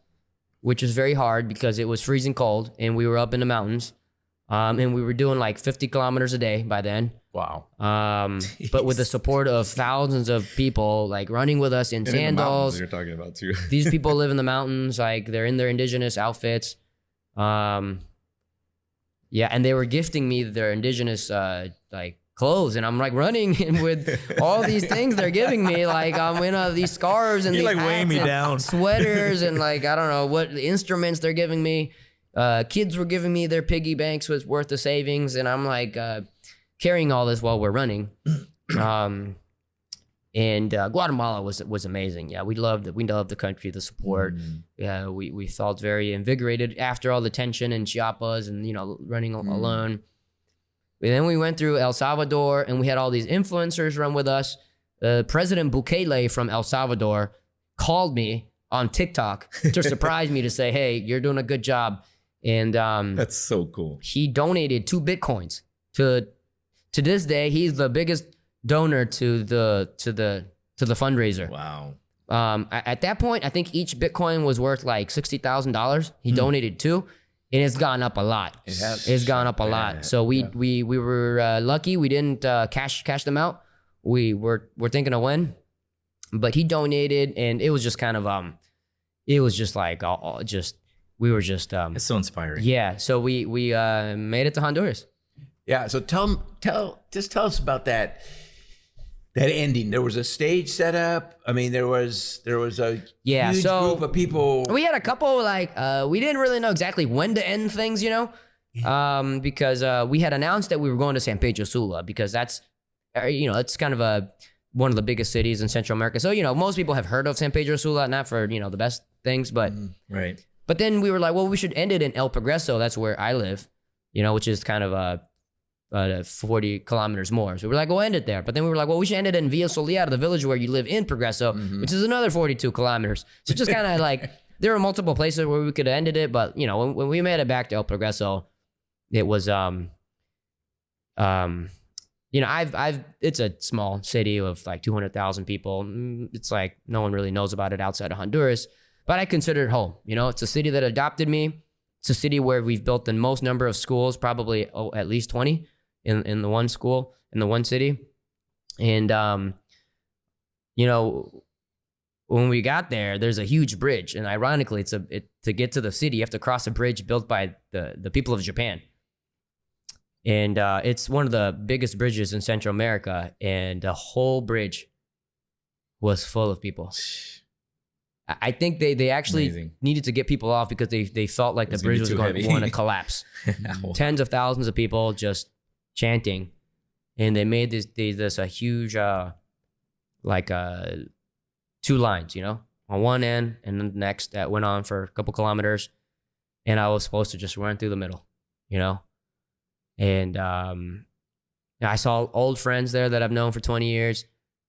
which was very hard because it was freezing cold and we were up in the mountains. And we were doing like 50 kilometers a day by then. Wow. But with the support of thousands of people running with us in sandals. You're talking about too. These people live in the mountains, they're in their indigenous outfits. And they were gifting me their indigenous clothes, and I'm running with all these things they're giving me. I'm in these scarves and You're these hats weighing me and down. sweaters and I don't know what instruments they're giving me. Kids were giving me their piggy banks was worth the savings, and I'm like carrying all this while we're running. And Guatemala was amazing. Yeah, we loved the country, the support. Yeah, we felt very invigorated after all the tension in Chiapas and running alone. And then we went through El Salvador, and we had all these influencers run with us. President Bukele from El Salvador called me on TikTok to surprise me to say, "Hey, you're doing a good job." And that's so cool. He donated 2 Bitcoins to this day. He's the biggest donor to the fundraiser. Wow. At that point, I think each Bitcoin was worth like $60,000. He donated 2, and it's gone up a lot. It's gone up a lot. So we were lucky. We didn't cash them out. We're thinking of when, but he donated, and it was just kind of it was just like we were just it's so inspiring. Yeah. So we made it to Honduras. Yeah. So tell us about that ending. There was a stage set up. I mean, there was a huge group of people. We had a couple we didn't really know exactly when to end things, because we had announced that we were going to San Pedro Sula because that's it's kind of one of the biggest cities in Central America. So most people have heard of San Pedro Sula, not for the best things, but right. But then we were like, well, we should end it in El Progreso. That's where I live, which is kind of 40 kilometers more. So we're like, we'll end it there. But then we were like, well, we should end it in Villa Soleada, the village where you live in Progreso, which is another 42 kilometers. So just kind of like, there were multiple places where we could have ended it. But, when we made it back to El Progreso, it was, it's a small city of like 200,000 people. It's like, no one really knows about it outside of Honduras. But I consider it home. It's a city that adopted me. It's a city where we've built the most number of schools, probably at least 20 in the one school, in the one city. And, when we got there, there's a huge bridge. And ironically, to get to the city, you have to cross a bridge built by the people of Japan. And it's one of the biggest bridges in Central America. And the whole bridge was full of people. I think they actually needed to get people off because they felt like the bridge was going to want to collapse. Tens of thousands of people just chanting, and they made this a huge 2 lines, on one end and then the next that went on for a couple kilometers, and I was supposed to just run through the middle, and I saw old friends there that I've known for 20 years,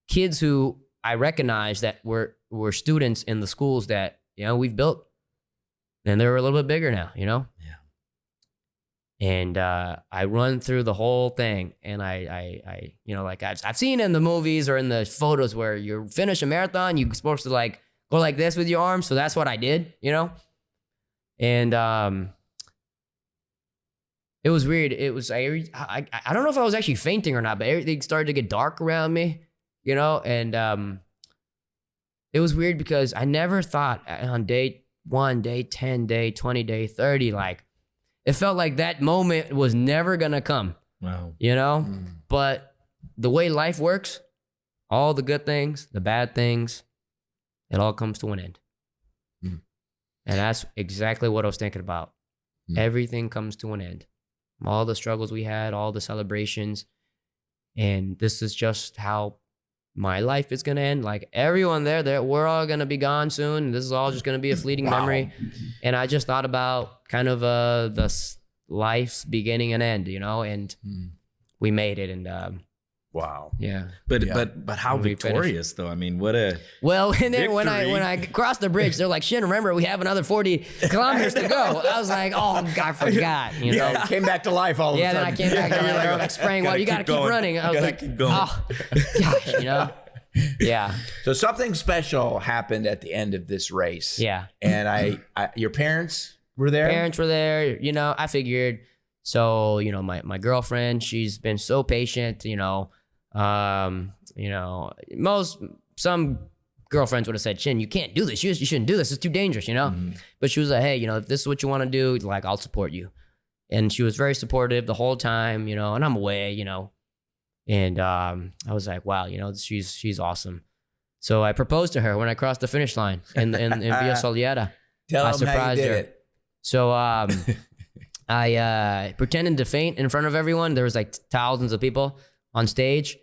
kids who I recognize that were students in the schools that, we've built, and they're a little bit bigger now, Yeah. And I run through the whole thing, and I I've seen in the movies or in the photos where you finish a marathon, you're supposed to go like this with your arms. So that's what I did, And it was weird. It was, I don't know if I was actually fainting or not, but everything started to get dark around me. And it was weird because I never thought on day 1, day 10, day 20, day 30, it felt like that moment was never going to come. Wow. But the way life works, all the good things, the bad things, it all comes to an end. And that's exactly what I was thinking about. Everything comes to an end. All the struggles we had, all the celebrations. And this is just how my life is going to end. Everyone there, we're all going to be gone soon. This is all just going to be a fleeting memory. And I just thought about kind of the life's beginning and end, and we made it. And wow. Yeah. But how victorious though? I mean, what a and then when I crossed the bridge, they're like, Shin, remember we have another 40 kilometers to go. I was like, oh, I forgot. It came back to life all of a sudden. Yeah, then I came back to life. They were spraying water. You got to keep running. I was like, oh, gosh, Yeah. So something special happened at the end of this race. Yeah. And your parents were there? Parents were there. I figured. So, my girlfriend, she's been so patient, some girlfriends would have said, Shin, you can't do this. You shouldn't do this. It's too dangerous, But she was like, hey, if this is what you want to do, I'll support you. And she was very supportive the whole time, and I'm away, And I was like, wow, she's awesome. So I proposed to her when I crossed the finish line in Villa Soleada. Tell I them how you surprised did her. it. So I pretended to faint in front of everyone. There was like thousands of people on stage,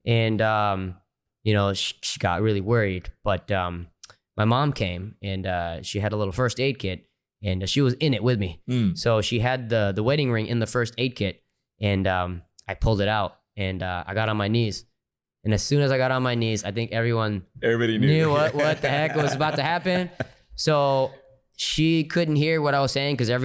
and you know, she got really worried. But my mom came, and she had a little first aid kit, and she was in it with me. So she had the wedding ring in the first aid kit, and I pulled it out, and I got on my knees. And as soon as I got on my knees, I think everybody knew what the heck was about to happen. So she couldn't hear what I was saying because there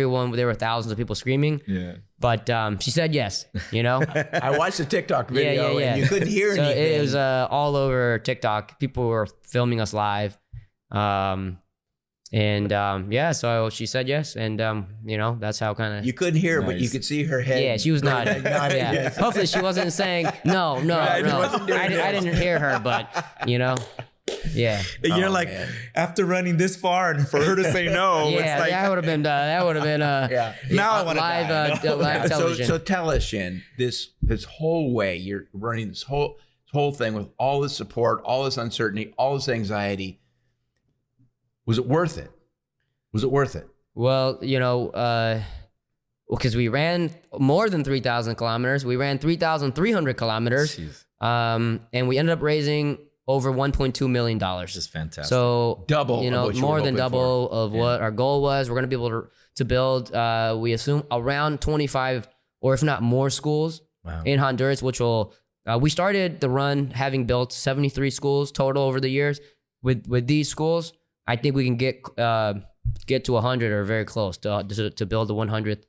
were thousands of people screaming. Yeah. But she said yes, you know? I watched the TikTok video and you couldn't hear anything. It was all over TikTok. People were filming us live. So she said yes. And, you know, that's how kind of... You couldn't hear her, but you could see her head. Yeah, she was nodding. Yeah. Hopefully she wasn't saying, no. I didn't hear her, but, you know... Yeah, and you're like, man. After running this far, and for her to say no, yeah, it's like, that would have been yeah. Now I want to live television. So tell us, Shin, this whole way you're running this whole thing with all this support, all this uncertainty, all this anxiety. Was it worth it? Was it worth it? Well, you know, because we ran more than 3,000 kilometers. We ran 3,300 kilometers. Jeez. And we ended up raising over $1.2 million. This is fantastic. So double, you know, more than double of what our goal was. We're going to be able to build, we assume, around 25 or if not more schools in Honduras, which will, we started the run having built 73 schools total over the years. With these schools, I think we can get to 100 or very close to build the 100th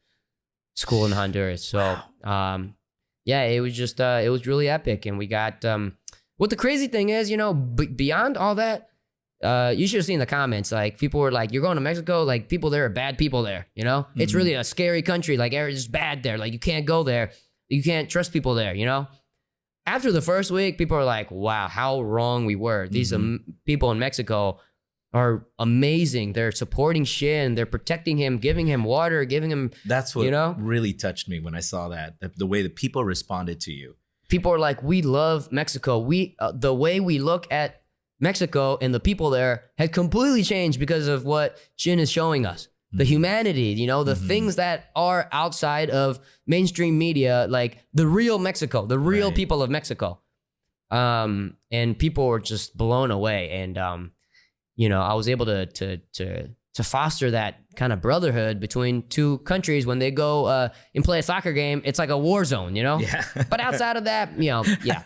school in Honduras. So, yeah, it was just, it was really epic. And we got, what the crazy thing is, you know, beyond all that, you should have seen the comments. Like, people were like, you're going to Mexico? Like, people there are bad people there, you know? Mm-hmm. It's really a scary country. Like, it's bad there. Like, you can't go there. You can't trust people there, you know? After the first week, people are like, wow, how wrong we were. These people in Mexico are amazing. They're supporting Shin. They're protecting him, giving him water, giving him, that's what, you know? Really touched me when I saw that, the way that people responded to you. People are like, we love Mexico. The way we look at Mexico and the people there had completely changed because of what Shin is showing us. The humanity, you know, the things that are outside of mainstream media, like the real Mexico, the real people of Mexico. And people were just blown away. And, you know, I was able to foster that kind of brotherhood between two countries. When they go and play a soccer game, it's like a war zone, you know? Yeah. But outside of that, you know, yeah,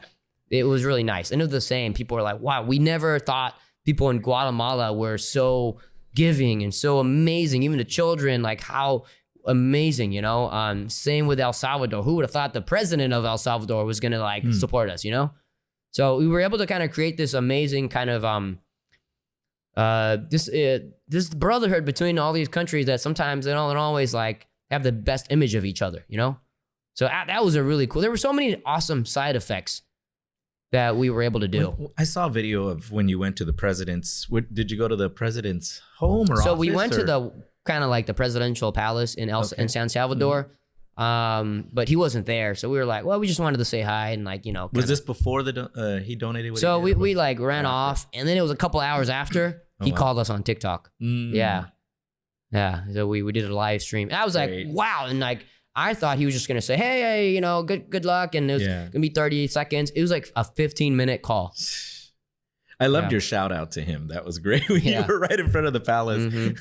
it was really nice. And it was the same. People were like, wow, we never thought people in Guatemala were so giving and so amazing. Even the children, like how amazing, you know? Same with El Salvador. Who would have thought the president of El Salvador was going to like support us, you know? So we were able to kind of create this amazing kind of, this brotherhood between all these countries that sometimes they don't always like have the best image of each other, you know? So that was a really cool, there were so many awesome side effects that we were able to do. I saw a video of when you went to the president's, did you go to the president's home or So office, we went to the kind of like the presidential palace in San Salvador. But he wasn't there. So we were like, well, we just wanted to say hi and like, you know. Was this before he donated? So we like ran off, and then it was a couple hours after he called us on TikTok. Yeah. So we did a live stream. And I was like, wow. And like, I thought he was just going to say, hey, you know, good luck. And it was going to be 30 seconds. It was like a 15-minute call. I loved your shout out to him. That was great. You were right in front of the palace.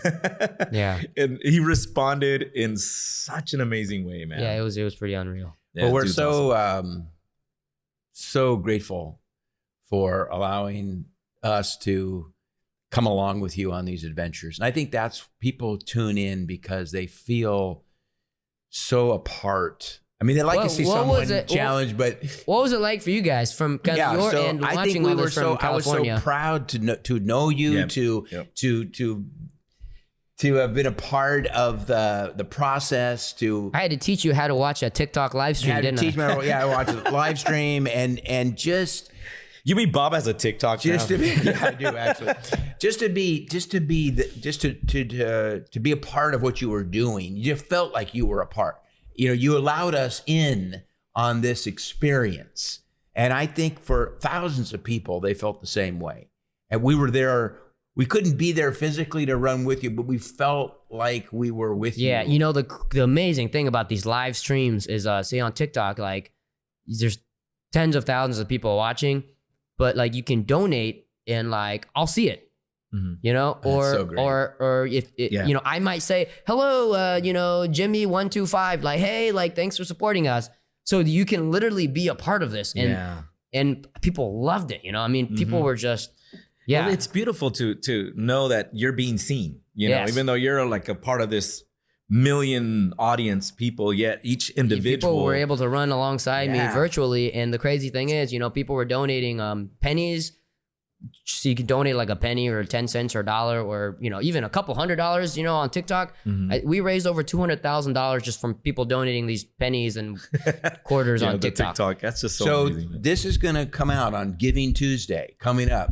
Yeah. And he responded in such an amazing way, man. Yeah, it was pretty unreal. Yeah, well, we're so so grateful for allowing us to come along with you on these adventures. And I think that's, people tune in because they feel so apart. I mean, they like to see someone challenged, but what was it like for you guys from kind of your end watching all this from California? I was so proud to know you, to have been a part of the process. I had to teach you how to watch a TikTok live stream, didn't I? I watched a live stream and just. You mean Bob has a TikTok now? Yeah, I do actually. Just to be a part of what you were doing. You felt like you were a part. You know, you allowed us in on this experience. And I think for thousands of people, they felt the same way. And we were there we couldn't be there physically to run with you, but we felt like we were with you. Yeah, you know, the amazing thing about these live streams is, say on TikTok, like there's tens of thousands of people watching, but like you can donate and like I'll see it. You know, or if it, you know, I might say, hello, you know, Jimmy 125, like, hey, like, thanks for supporting us. So you can literally be a part of this. And people loved it. You know, I mean, people were just, well, it's beautiful to know that you're being seen, you know, even though you're like a part of this million audience people, yet each individual. People were able to run alongside me virtually. And the crazy thing is, you know, people were donating pennies. So you can donate like a penny or 10 cents or $1 or, you know, even a couple $100, you know, on TikTok. We raised over $200,000 just from people donating these pennies and quarters on TikTok. That's just so amazing. This is going to come out on Giving Tuesday coming up.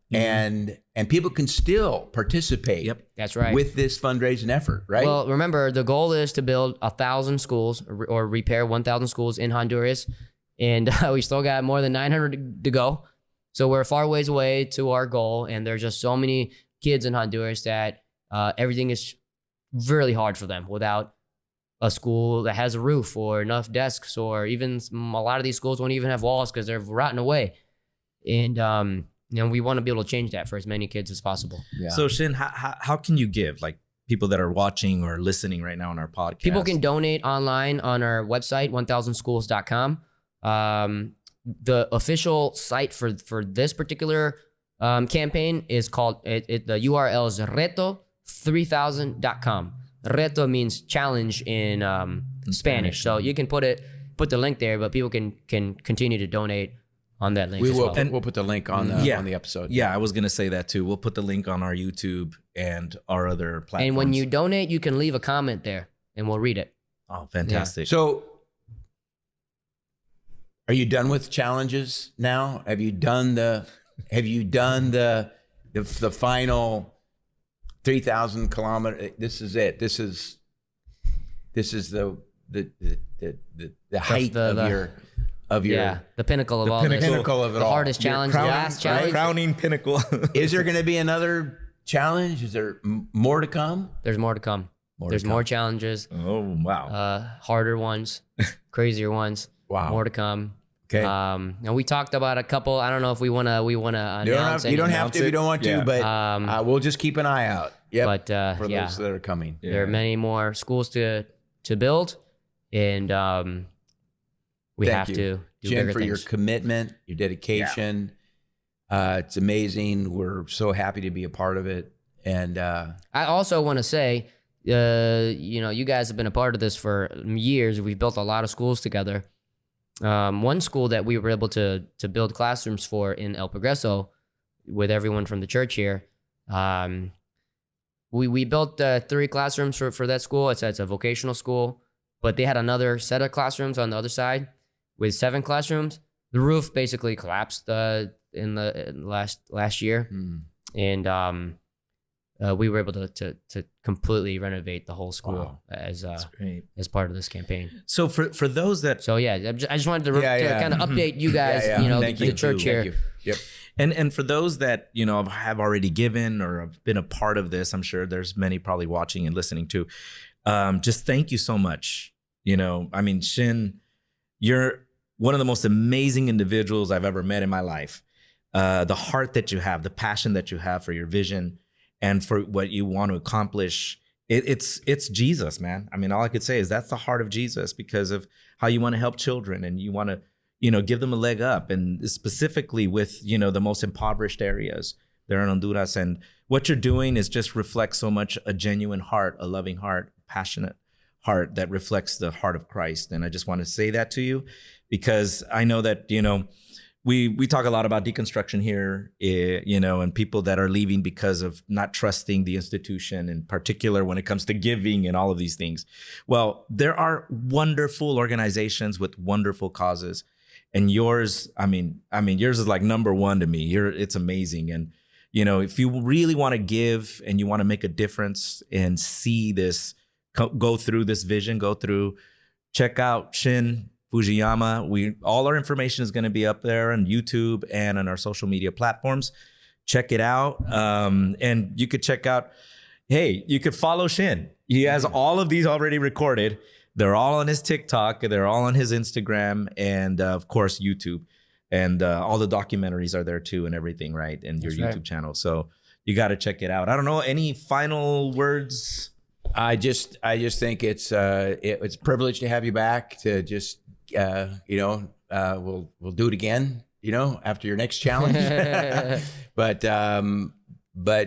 And people can still participate. That's right. With this fundraising effort, right? Well, remember, the goal is to build 1,000 schools or repair 1,000 schools in Honduras. And we still got more than 900 to go. So we're far ways away to our goal, and there's just so many kids in Honduras that everything is really hard for them without a school that has a roof or enough desks, or even a lot of these schools won't even have walls because they're rotting away. And you know, we want to be able to change that for as many kids as possible. So Shin, how can you give, like people that are watching or listening right now on our podcast? People can donate online on our website, 1000schools.com. The official site for this particular campaign is called, the URL is reto3000.com. Reto means challenge in Spanish. So you can put the link there, but people can continue to donate on that link. We'll put the link on the episode. Yeah, I was going to say that too. We'll put the link on our YouTube and our other platforms. And when you donate, you can leave a comment there and we'll read it. Oh, fantastic. So are you done with challenges now? Have you done the final 3,000 kilometer? This is it. This is the height of your the pinnacle of all this. Pinnacle of it the all. hardest challenge, the last challenge. Crowning pinnacle. Is there going to be another challenge? Is there more to come? There's more to come. There's more challenges. Oh, wow. Harder ones, crazier ones. Wow. More to come. Okay. And we talked about a couple. I don't know if we want to announce. You don't have to if you don't want to, but we'll just keep an eye out. But for those that are coming. There are many more schools to build, and we have to do Jen, bigger for things. your commitment, your dedication. It's amazing. We're so happy to be a part of it. And I also want to say, you know, you guys have been a part of this for years. We've built a lot of schools together. One school that we were able to build classrooms for in El Progreso with everyone from the church here. We built 3 classrooms for that school. It's a vocational school, but they had another set of classrooms on the other side with 7 classrooms. The roof basically collapsed in last year, and we were able to completely renovate the whole school as part of this campaign. So for those that, I just wanted to kind of update you guys, you know, the church here. Yep. And for those that, you know, have already given or have been a part of this, I'm sure there's many probably watching and listening too. Just thank you so much. You know, I mean, Shin, you're one of the most amazing individuals I've ever met in my life. The heart that you have, the passion that you have for your vision and for what you want to accomplish. It's Jesus, man. I mean, all I could say is that's the heart of Jesus, because of how you want to help children and you want to, you know, give them a leg up, and specifically with, you know, the most impoverished areas there in Honduras. And what you're doing is just reflects so much a genuine heart, a loving heart, passionate heart that reflects the heart of Christ. And I just want to say that to you, because I know that, you know, we talk a lot about deconstruction here, you know, and people that are leaving because of not trusting the institution, in particular when it comes to giving and all of these things. Well, there are wonderful organizations with wonderful causes, and yours, I mean, yours is like number one to me. It's amazing. And, you know, if you really want to give and you want to make a difference and see this, go through this vision, check out Shin Fujiyama. All our information is going to be up there on YouTube and on our social media platforms. check it out. And you could check out, hey, you could follow Shin. He has all of these already recorded. They're all on his TikTok. They're all on his Instagram and of course, YouTube. And all the documentaries are there too and everything, right? And your YouTube channel. So you got to check it out. I don't know. Any final words? I just think it's a privilege to have you back to just, we'll do it again, after your next challenge. But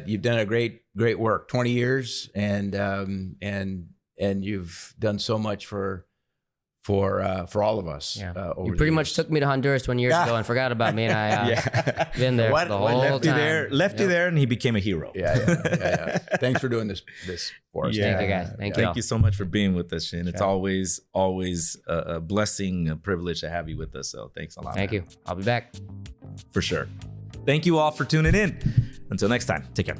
you've done a great work, 20 years and you've done so much for all of us. Yeah. You pretty much took me to Honduras 20 years ago and forgot about me, and I been there the whole time. Left you there, and he became a hero. Yeah. Thanks for doing this for us. Thank you, guys. Thank you so much for being with us, Shin. It's always a blessing, a privilege to have you with us. So thanks a lot. Thank you. I'll be back. For sure. Thank you all for tuning in. Until next time, take care.